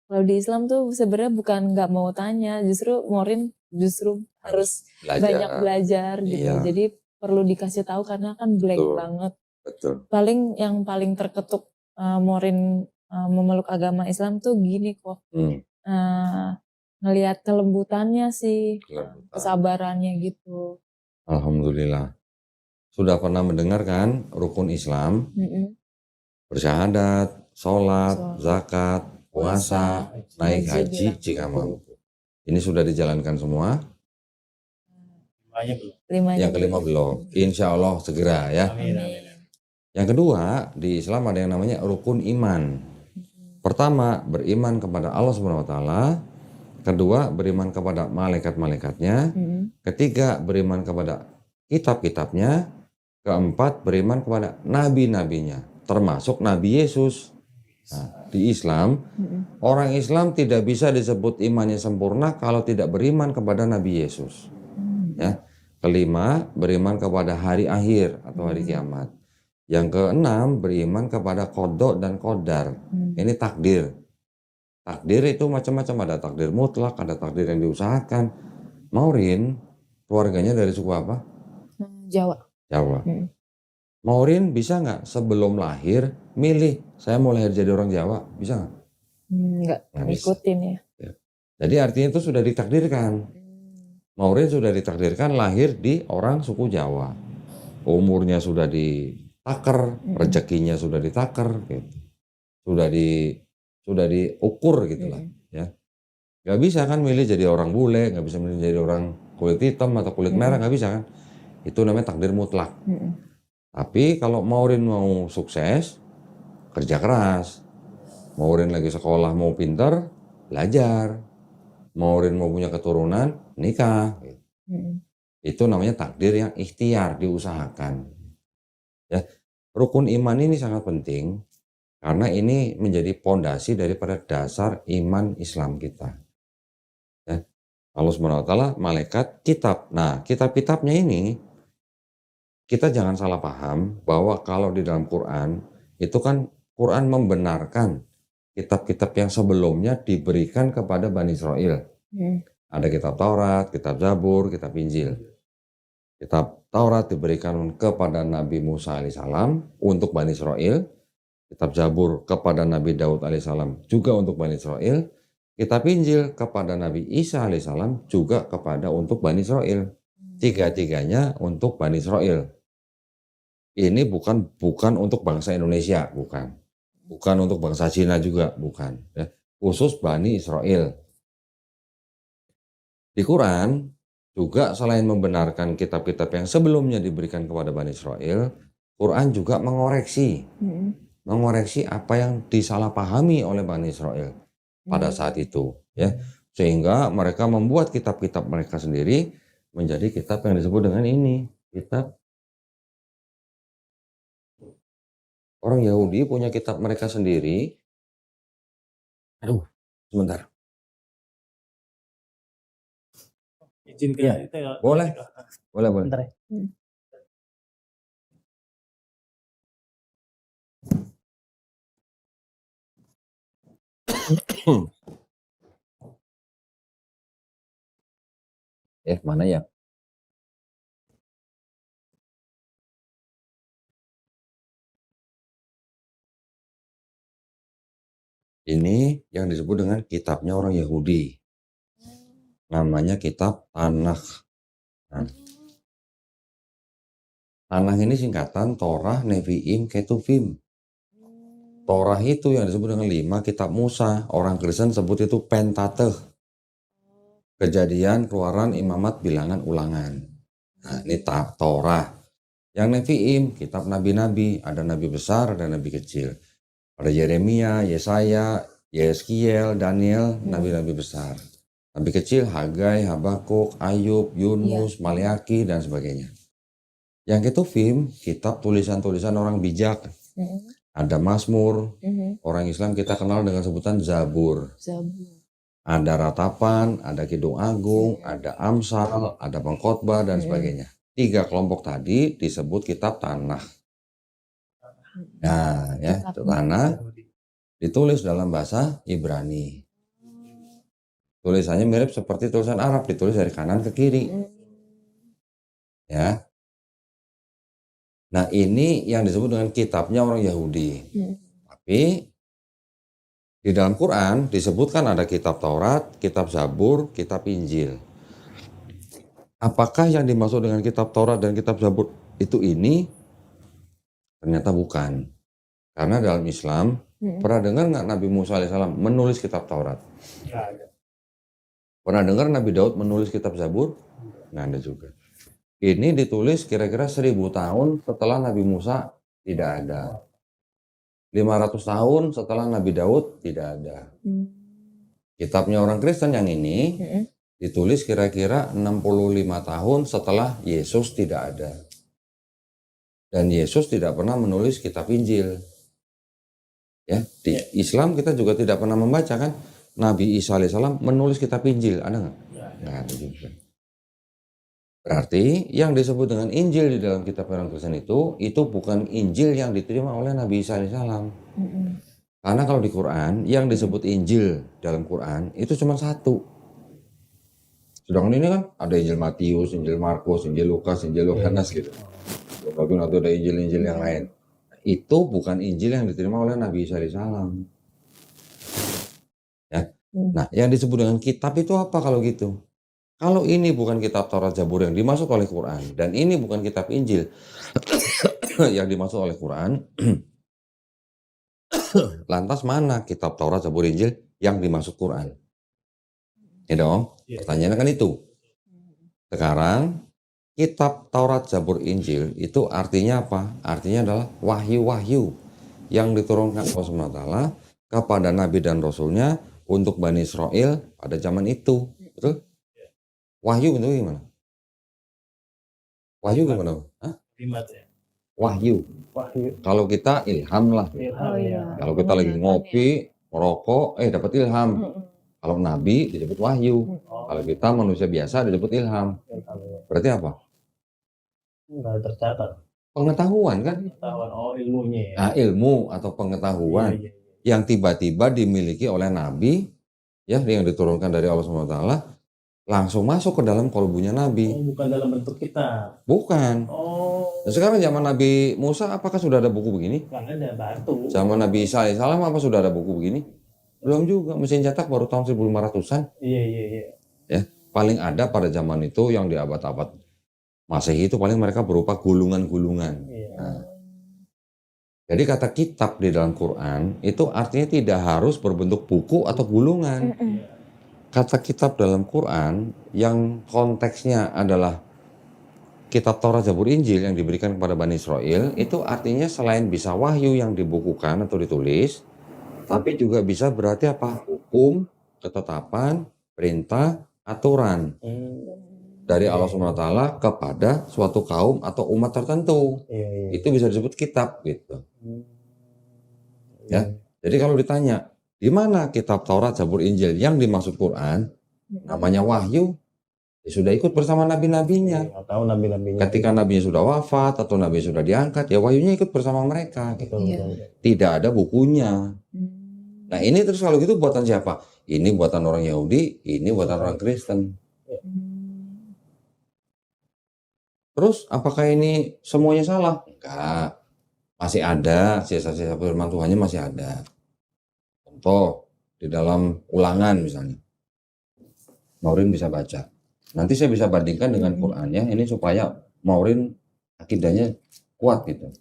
Kalau di Islam tuh sebenarnya bukan nggak mau tanya, justru Morin harus banyak belajar gitu. Iya. Jadi perlu dikasih tahu karena kan blank banget. Betul. Yang paling terketuk Morin memeluk agama Islam tuh gini kok. Ngelihat kelembutannya sih, kesabarannya gitu. Alhamdulillah. Sudah pernah mendengar kan rukun Islam? Bersyahadat, sholat, zakat, puasa, naik haji jika mampu. Ini sudah dijalankan semua? 5-nya belum. 5-nya Yang kelima belum. Insya Allah segera ya. Amin. Yang kedua, di Islam ada yang namanya rukun iman. Pertama, beriman kepada Allah Subhanahu wa taala. Kedua, beriman kepada malaikat-malaikatnya. Ketiga, beriman kepada kitab-kitabnya. Keempat, beriman kepada nabi-nabinya, termasuk Nabi Yesus. Nah, di Islam, orang Islam tidak bisa disebut imannya sempurna kalau tidak beriman kepada Nabi Yesus. Ya. Kelima, beriman kepada hari akhir atau hari kiamat. Yang keenam, beriman kepada qada dan qadar. Ini takdir. Takdir itu macam-macam, ada takdir mutlak, ada takdir yang diusahakan. Maureen, keluarganya dari suku apa? Jawa. Jawa. Maureen bisa nggak sebelum lahir milih, saya mau lahir jadi orang Jawa, bisa nggak? Nggak ngikutin ya. Jadi artinya itu sudah ditakdirkan. Maureen sudah ditakdirkan lahir di orang suku Jawa. Umurnya sudah ditakar, rezekinya sudah ditakar, gitu. Sudah diukur gitulah, ya. Nggak bisa kan milih jadi orang bule, nggak bisa milih jadi orang kulit hitam atau kulit merah, nggak bisa kan. Itu namanya takdir mutlak. Tapi kalau Maureen mau sukses, kerja keras. Maureen lagi sekolah mau pinter, belajar. Maureen mau punya keturunan, nikah. Itu namanya takdir yang ikhtiar, diusahakan. Ya, rukun iman ini sangat penting karena ini menjadi pondasi daripada dasar iman Islam kita. Ya, Allah SWT, malaikat, kitab. Nah, kitab-kitabnya ini kita jangan salah paham bahwa kalau di dalam Quran itu kan Quran membenarkan kitab-kitab yang sebelumnya diberikan kepada Bani Israel. Ada kitab Taurat, kitab Zabur, kitab Injil. Kitab Taurat diberikan kepada Nabi Musa alaihissalam untuk Bani Israel. Kitab Zabur kepada Nabi Daud alaihissalam juga untuk Bani Israel. Kitab Injil kepada Nabi Isa alaihissalam juga kepada untuk Bani Israel. Tiga-tiganya untuk Bani Israel. Ini bukan untuk bangsa Indonesia, bukan. Bukan untuk bangsa Cina juga, bukan. Ya. Khusus Bani Israel. Di Quran juga selain membenarkan kitab-kitab yang sebelumnya diberikan kepada Bani Israel, Quran juga mengoreksi apa yang disalahpahami oleh Bani Israel pada saat itu, ya, sehingga mereka membuat kitab-kitab mereka sendiri menjadi kitab yang disebut dengan ini, kitab. Orang Yahudi punya kitab mereka sendiri. Aduh, sebentar. Izin ke Ya, itu ya. boleh. Boleh. Bentar ya. Mana ya? Ini yang disebut dengan kitabnya orang Yahudi. Namanya kitab Tanakh. Nah, Tanakh ini singkatan Torah, Nevi'im, Ketuvim. Torah itu yang disebut dengan 5 kitab Musa. Orang Kristen sebut itu Pentateuch. Kejadian, Keluaran, Imamat, Bilangan, Ulangan. Nah, ini Torah. Yang Nevi'im, kitab nabi-nabi. Ada nabi besar, ada nabi kecil. Ada Yeremia, Yesaya, Yeskiel, Daniel, nabi-nabi besar. Nabi kecil, Hagai, Habakuk, Ayub, Yunus, Maleaki, dan sebagainya. Yang Ketuvim, kitab tulisan-tulisan orang bijak. Ada Mazmur, orang Islam kita kenal dengan sebutan Zabur. Ada Ratapan, ada Kidung Agung, ada Amsal, ada Pengkhotbah, dan sebagainya. 3 kelompok tadi disebut kitab Tanakh. Nah, ya, Tanakh ditulis dalam bahasa Ibrani. Tulisannya mirip seperti tulisan Arab, ditulis dari kanan ke kiri. Ya. Nah, ini yang disebut dengan kitabnya orang Yahudi. Tapi di dalam Quran disebutkan ada kitab Taurat, kitab Zabur, kitab Injil. Apakah yang dimaksud dengan kitab Taurat dan kitab Zabur itu ini? Ternyata bukan. Karena dalam Islam, pernah dengar nggak Nabi Musa alaihissalam menulis kitab Taurat? Ya, ada. Pernah dengar Nabi Daud menulis kitab Zabur? Nggak ada juga. Ini ditulis kira-kira 1000 tahun setelah Nabi Musa tidak ada. 500 tahun setelah Nabi Daud tidak ada. Kitabnya orang Kristen yang ini ditulis kira-kira 65 tahun setelah Yesus tidak ada. Dan Yesus tidak pernah menulis kitab Injil. Ya, di Islam kita juga tidak pernah membaca kan Nabi Isa alaihissalam menulis kitab Injil, ada nggak? Nggak ada juga. Berarti yang disebut dengan Injil di dalam kitab orang Kristen itu bukan Injil yang diterima oleh Nabi Isa alaihissalam. Karena kalau di Quran yang disebut Injil dalam Quran itu cuma 1. Sedangkan ini kan ada Injil Matius, Injil Markus, Injil Lukas, Injil Yohanes gitu. Bahkan ada Injil-Injil yang lain. Itu bukan Injil yang diterima oleh Nabi Isa alaihissalam. Ya. Nah, yang disebut dengan kitab itu apa kalau gitu? Kalau ini bukan kitab Taurat Zabur yang dimaksud oleh Quran dan ini bukan kitab Injil yang dimaksud oleh Quran, lantas mana kitab Taurat Zabur Injil yang dimaksud Quran? Ya dong? Iya. Pertanyaannya kan itu. Sekarang kitab Taurat, Zabur, Injil itu artinya apa? Artinya adalah wahyu-wahyu yang diturunkan Allah SWT kepada Nabi dan Rasulnya untuk Bani Israel pada zaman itu. Betul? Wahyu itu gimana? Wahyu gimana? Hah? Kalimat ya. Wahyu. Wahyu. Kalau kita ilham lah. Ilham Oh, ya. iya. Kalau kita lagi ngopi, merokok, dapat ilham. Kalau Nabi disebut wahyu. Oh, Kalau kita manusia biasa disebut ilham. ilham ya. Berarti apa? Nggak tercatat. Pengetahuan kan? Pengetahuan, ilmunya ya. Nah, ilmu atau pengetahuan Iya, iya, iya. yang tiba-tiba dimiliki oleh Nabi, ya, yang diturunkan dari Allah SWT, langsung masuk ke dalam kalbunya Nabi. Oh, bukan dalam bentuk kita. Bukan. Oh, Nah, sekarang zaman Nabi Musa, apakah sudah ada buku begini? kan ada batu. Zaman Nabi Isa AS, apa sudah ada buku begini? Belum juga. Mesin cetak baru tahun 1500-an. Iya, iya, iya. Ya, paling ada pada zaman itu yang di abad-abad Masehi itu paling mereka berupa gulungan-gulungan. Iya. Nah, jadi kata kitab di dalam Quran itu artinya tidak harus berbentuk buku atau gulungan. Iya. Kata kitab dalam Quran yang konteksnya adalah kitab Taurat, Zabur, Injil yang diberikan kepada Bani Israel, itu artinya selain bisa wahyu yang dibukukan atau ditulis, tapi juga bisa berarti apa? Hukum, ketetapan, perintah, aturan dari Allah SWT kepada suatu kaum atau umat tertentu. Iya, iya. Itu bisa disebut kitab gitu. Ya. Iya. Jadi kalau ditanya, di mana kitab Taurat, Zabur, Injil yang dimaksud Quran, namanya wahyu, ya sudah ikut bersama nabi-nabinya. Nggak tahu nabi-nabinya. Ketika nabinya sudah wafat atau nabi sudah diangkat, ya wahyunya ikut bersama mereka. Gitu. Betul, Iya. betul. Tidak ada bukunya. Nah ini terus kalau gitu buatan siapa? Ini buatan orang Yahudi, ini buatan orang Kristen. Terus apakah ini semuanya salah? Enggak. Masih ada sisa-sisa firman Tuhannya, masih ada. Contoh di dalam Ulangan misalnya. Maureen bisa baca. Nanti saya bisa bandingkan dengan Qurannya ini supaya Maureen akidahnya kuat gitu.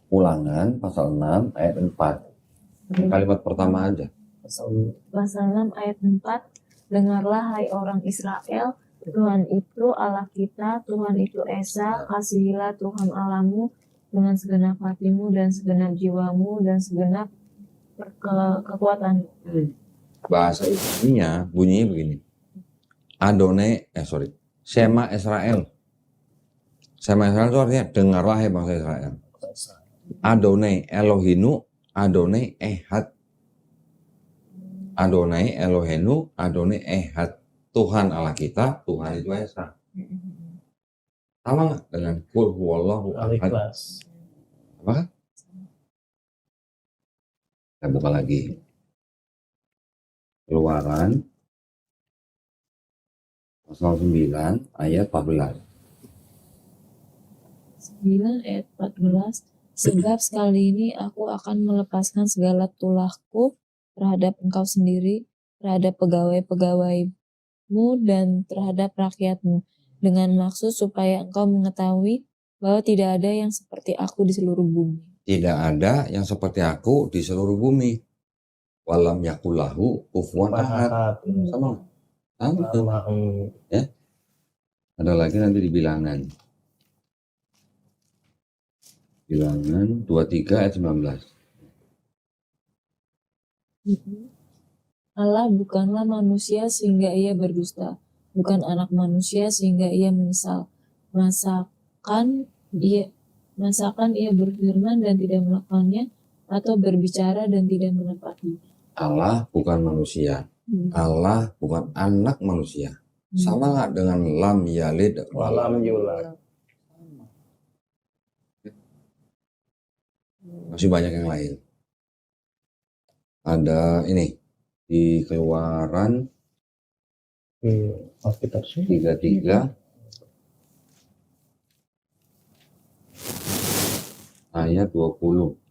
Ulangan pasal 6 ayat 4. Kalimat pertama aja. Pasal 6 ayat 4, dengarlah hai orang Israel, Tuhan itu Allah kita, Tuhan itu Esa, kasihilah Tuhan Allahmu dengan segenap hatimu dan segenap jiwamu dan segenap kekuatanmu. Bahasa Ibraninya bunyinya begini. Shema Israel. Shema Israel itu artinya dengarlah hai bangsa Israel. Adonai Elohinu, Adonai Ehad. Adonai Elohenu, Adonai Ehad. Tuhan Allah kita, Tuhan itu Esa. Sama nggak dengan Qul huwallahu ahad? Al-Ikhlas. Apa? Kita buka lagi. Keluaran pasal 9 ayat 14. 9 ayat 14, sebab sekali ini aku akan melepaskan segala tulahku terhadap engkau sendiri, terhadap pegawai-pegawaimu dan terhadap rakyatmu, dengan maksud supaya engkau mengetahui bahwa tidak ada yang seperti aku di seluruh bumi. Tidak ada yang seperti aku di seluruh bumi. Walam yakulahu kufuwan ahad. Sama. Sama. Ya. Ada lagi nanti di bilangan. Bilangan 23 ayat 19. Allah bukanlah manusia sehingga ia berdusta, bukan anak manusia sehingga ia menyesal. Masakan ia berfirman dan tidak melakukannya, atau berbicara dan tidak menepati. Allah bukan manusia. Allah bukan anak manusia. Sama nggak dengan lam yalid Walam yulad. Masih banyak yang lain. Ada ini di Keluaran Alkitab 33 ayat 20.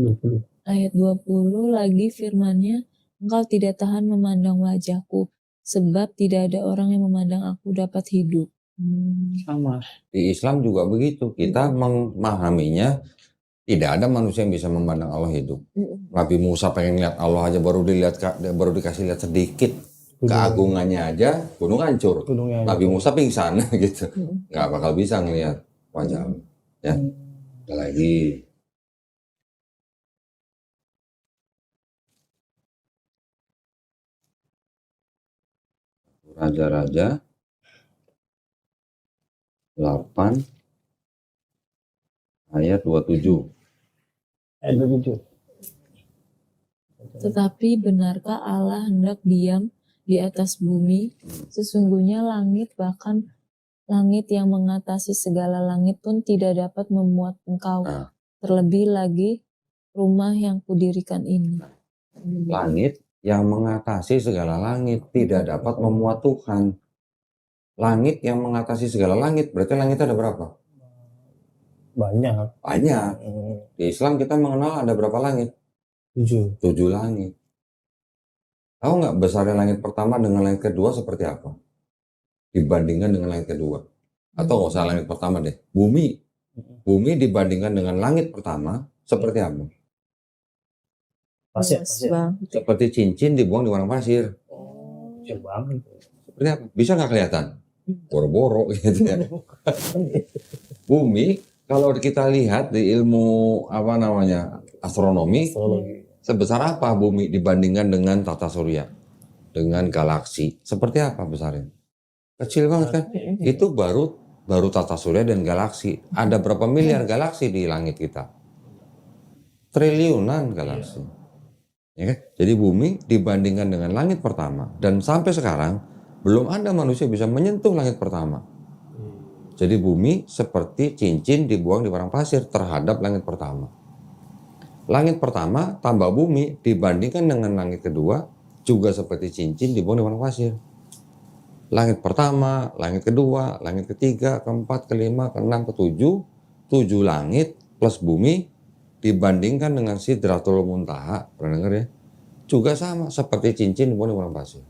20. Ayat 20 lagi firman-Nya, engkau tidak tahan memandang wajahku, sebab tidak ada orang yang memandang aku dapat hidup. Sama. Di Islam juga begitu. Kita memahaminya Tidak ada manusia yang bisa memandang Allah hidup. Nabi Musa pengen lihat Allah aja baru dikasih lihat sedikit keagungannya aja, gunung hancur. Gunungnya Nabi Musa pingsan gitu, nggak bakal bisa ngelihat wajah Allah. Ya, ada lagi. Raja-Raja 8 ayat 27. Ayat 27. Tetapi benarkah Allah hendak diam di atas bumi? Sesungguhnya langit, bahkan langit yang mengatasi segala langit pun tidak dapat memuat engkau. Nah. Terlebih lagi rumah yang kudirikan ini. Langit yang mengatasi segala langit tidak dapat memuat Tuhan. Langit yang mengatasi segala langit, berarti langit ada berapa? Banyak. Banyak. Di Islam kita mengenal ada berapa langit? 7. 7 langit. Tahu nggak besarnya langit pertama dengan langit kedua seperti apa? Dibandingkan dengan langit kedua. Atau nggak usah langit pertama deh. Bumi. Bumi dibandingkan dengan langit pertama seperti apa? Pasir. Seperti cincin dibuang di padang pasir. Kecil banget. Seperti apa? Bisa nggak kelihatan? Boro-boro gitu ya. Bumi kalau kita lihat di ilmu astronomi, sebesar apa bumi dibandingkan dengan tata surya, dengan galaksi? Seperti apa besarnya? Kecil banget kan? Itu baru tata surya dan galaksi. Ada berapa miliar galaksi di langit kita? Triliunan galaksi. Ya kan? Jadi bumi dibandingkan dengan langit pertama dan sampai sekarang belum ada manusia bisa menyentuh langit pertama. Jadi bumi seperti cincin dibuang di padang pasir terhadap langit pertama. Langit pertama tambah bumi dibandingkan dengan langit kedua juga seperti cincin dibuang di padang pasir. Langit pertama, langit kedua, langit ketiga, keempat, kelima, keenam, ketujuh, 7 langit plus bumi dibandingkan dengan Sidratul Muntaha, pernah dengar ya? Juga sama seperti cincin dibuang di padang pasir.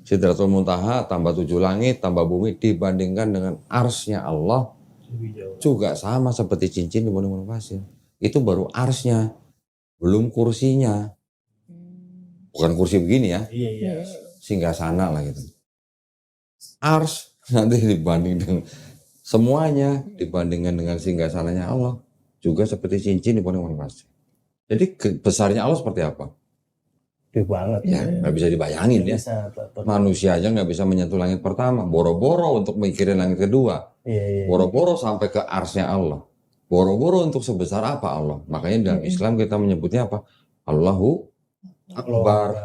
Sidratul Muntaha tambah 7 langit tambah bumi dibandingkan dengan arsnya Allah juga sama seperti cincin dibuang di padang pasir. Itu baru arsnya, belum kursinya. Bukan kursi begini ya, singgasana lah gitu. Ars nanti dibanding dengan semuanya dibandingkan dengan singgasananya Allah juga seperti cincin dibuang di padang pasir. Jadi besarnya Allah seperti apa? Gede banget. Ya, nggak bisa dibayangin ya. Manusia aja nggak bisa menyentuh langit pertama. Boro-boro untuk mikirin langit kedua. Boro-boro sampai ke arsnya Allah. Boro-boro untuk sebesar apa Allah. Makanya dalam Islam kita menyebutnya apa? Allahu Akbar.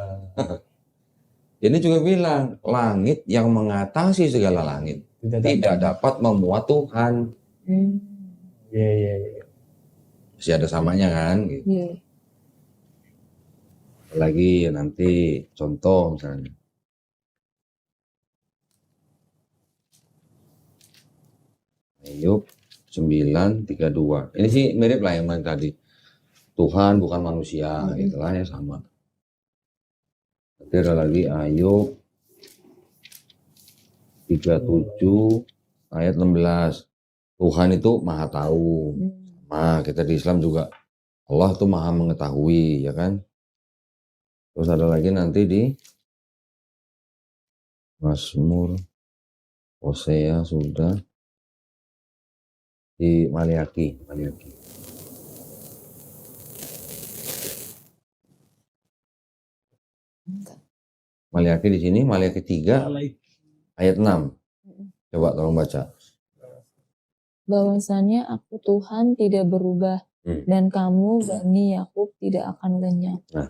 Ini juga bilang langit yang mengatasi segala langit tidak dapat memuat Tuhan. Masih ada samanya kan? Gitu. Lagi nanti contoh misalnya Ayub 9:32. Ini sih mirip lah yang tadi. Tuhan bukan manusia, gitu lah ya sama. Nanti ada lagi Ayub 37 ayat 16. Tuhan itu maha tahu. Nah, kita di Islam juga Allah itu maha mengetahui, ya kan? Terus ada lagi nanti di Mazmur, Hosea sudah, di Maliaki. Maliaki di sini, Maliaki 3 ayat 6. Coba tolong baca. Bahwasannya aku Tuhan tidak berubah dan kamu Bani Yakub tidak akan lenyap. Nah,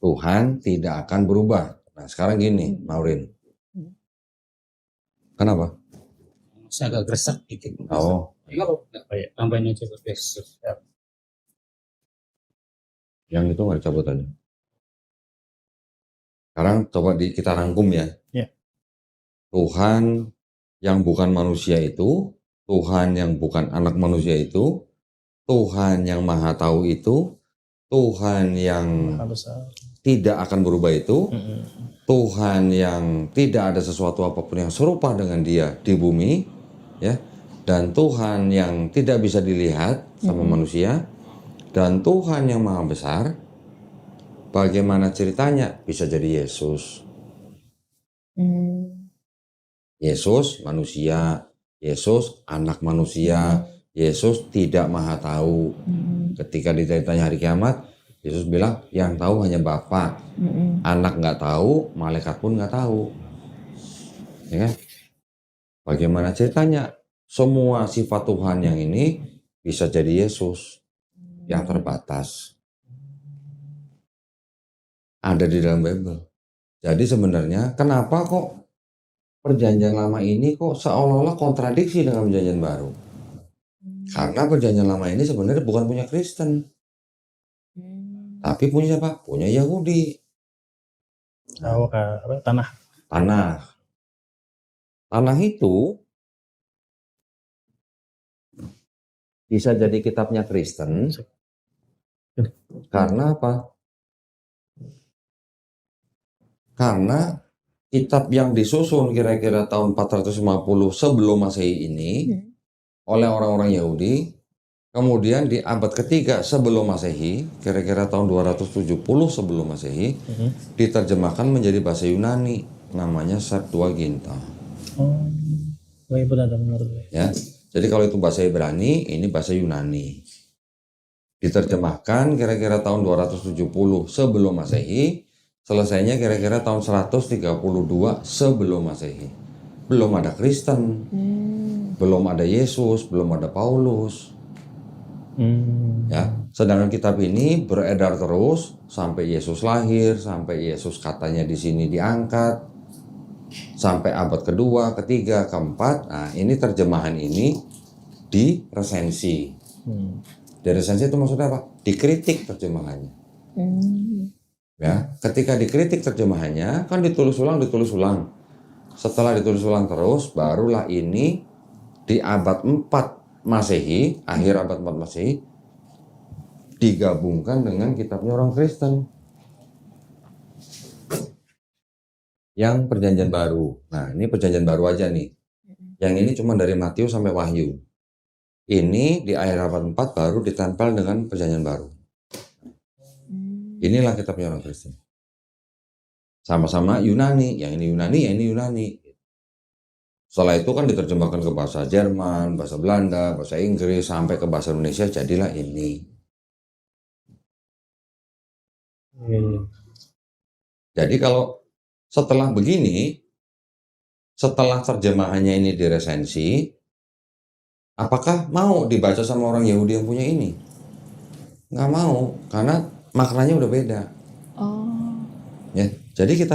Tuhan tidak akan berubah. Nah, sekarang gini, Maurin. Kenapa? Saya agak gresek dikit. Oh. Enggak apa ya, tambahin aja besok. Yang itu nggak dicabut aja. Sekarang coba kita rangkum ya. Tuhan yang bukan manusia itu, Tuhan yang bukan anak manusia itu, Tuhan yang maha tahu itu, Tuhan yang tidak akan berubah itu, Tuhan yang tidak ada sesuatu apapun yang serupa dengan dia di bumi, ya. dan Tuhan yang tidak bisa dilihat sama manusia, dan Tuhan yang maha besar. Bagaimana ceritanya? Bisa jadi Yesus. Yesus manusia, Yesus anak manusia, Yesus tidak maha tahu. Ketika ditanya hari kiamat, Yesus bilang yang tahu hanya Bapa. Anak nggak tahu, malaikat pun nggak tahu. Ya kan? Bagaimana ceritanya? Semua sifat Tuhan yang ini bisa jadi Yesus yang terbatas. Ada di dalam Bible. Jadi sebenarnya kenapa kok perjanjian lama ini kok seolah-olah kontradiksi dengan perjanjian baru? Karena perjanjian lama ini sebenarnya bukan punya Kristen. Tapi punya siapa? Punya Yahudi. Tanah. Tanah itu bisa jadi kitabnya Kristen. Karena apa? Karena kitab yang disusun kira-kira tahun 450 sebelum Masehi ini oleh orang-orang Yahudi, kemudian di abad ketiga sebelum Masehi, kira-kira tahun 270 sebelum Masehi, diterjemahkan menjadi bahasa Yunani, namanya Septuaginta. Benar. Ya, jadi kalau itu bahasa Ibrani, ini bahasa Yunani. Diterjemahkan kira-kira tahun 270 sebelum Masehi, selesainya kira-kira tahun 132 sebelum Masehi. Belum ada Kristen, belum ada Yesus, belum ada Paulus. Ya, sedangkan kitab ini beredar terus sampai Yesus lahir, sampai Yesus katanya di sini diangkat, sampai abad kedua, ketiga, keempat. Nah, ini terjemahan ini diresensi. Diresensi itu maksudnya apa? Dikritik terjemahannya. Ya, ketika dikritik terjemahannya kan ditulis ulang. Setelah ditulis ulang terus, barulah ini di abad 4 Masehi, akhir abad 4 Masehi, digabungkan dengan kitabnya orang Kristen yang perjanjian baru. Nah, ini perjanjian baru aja nih. Yang ini cuma dari Matius sampai Wahyu. Ini di akhir abad 4 baru ditempel dengan perjanjian baru. Inilah kitabnya orang Kristen. Sama-sama Yunani, yang ini Yunani, yang ini Yunani. Setelah itu kan diterjemahkan ke bahasa Jerman, bahasa Belanda, bahasa Inggris, sampai ke bahasa Indonesia, jadilah ini. Jadi kalau setelah begini, setelah terjemahannya ini diresensi, apakah mau dibaca sama orang Yahudi yang punya ini? Nggak mau, karena maknanya udah beda. Ya, jadi kita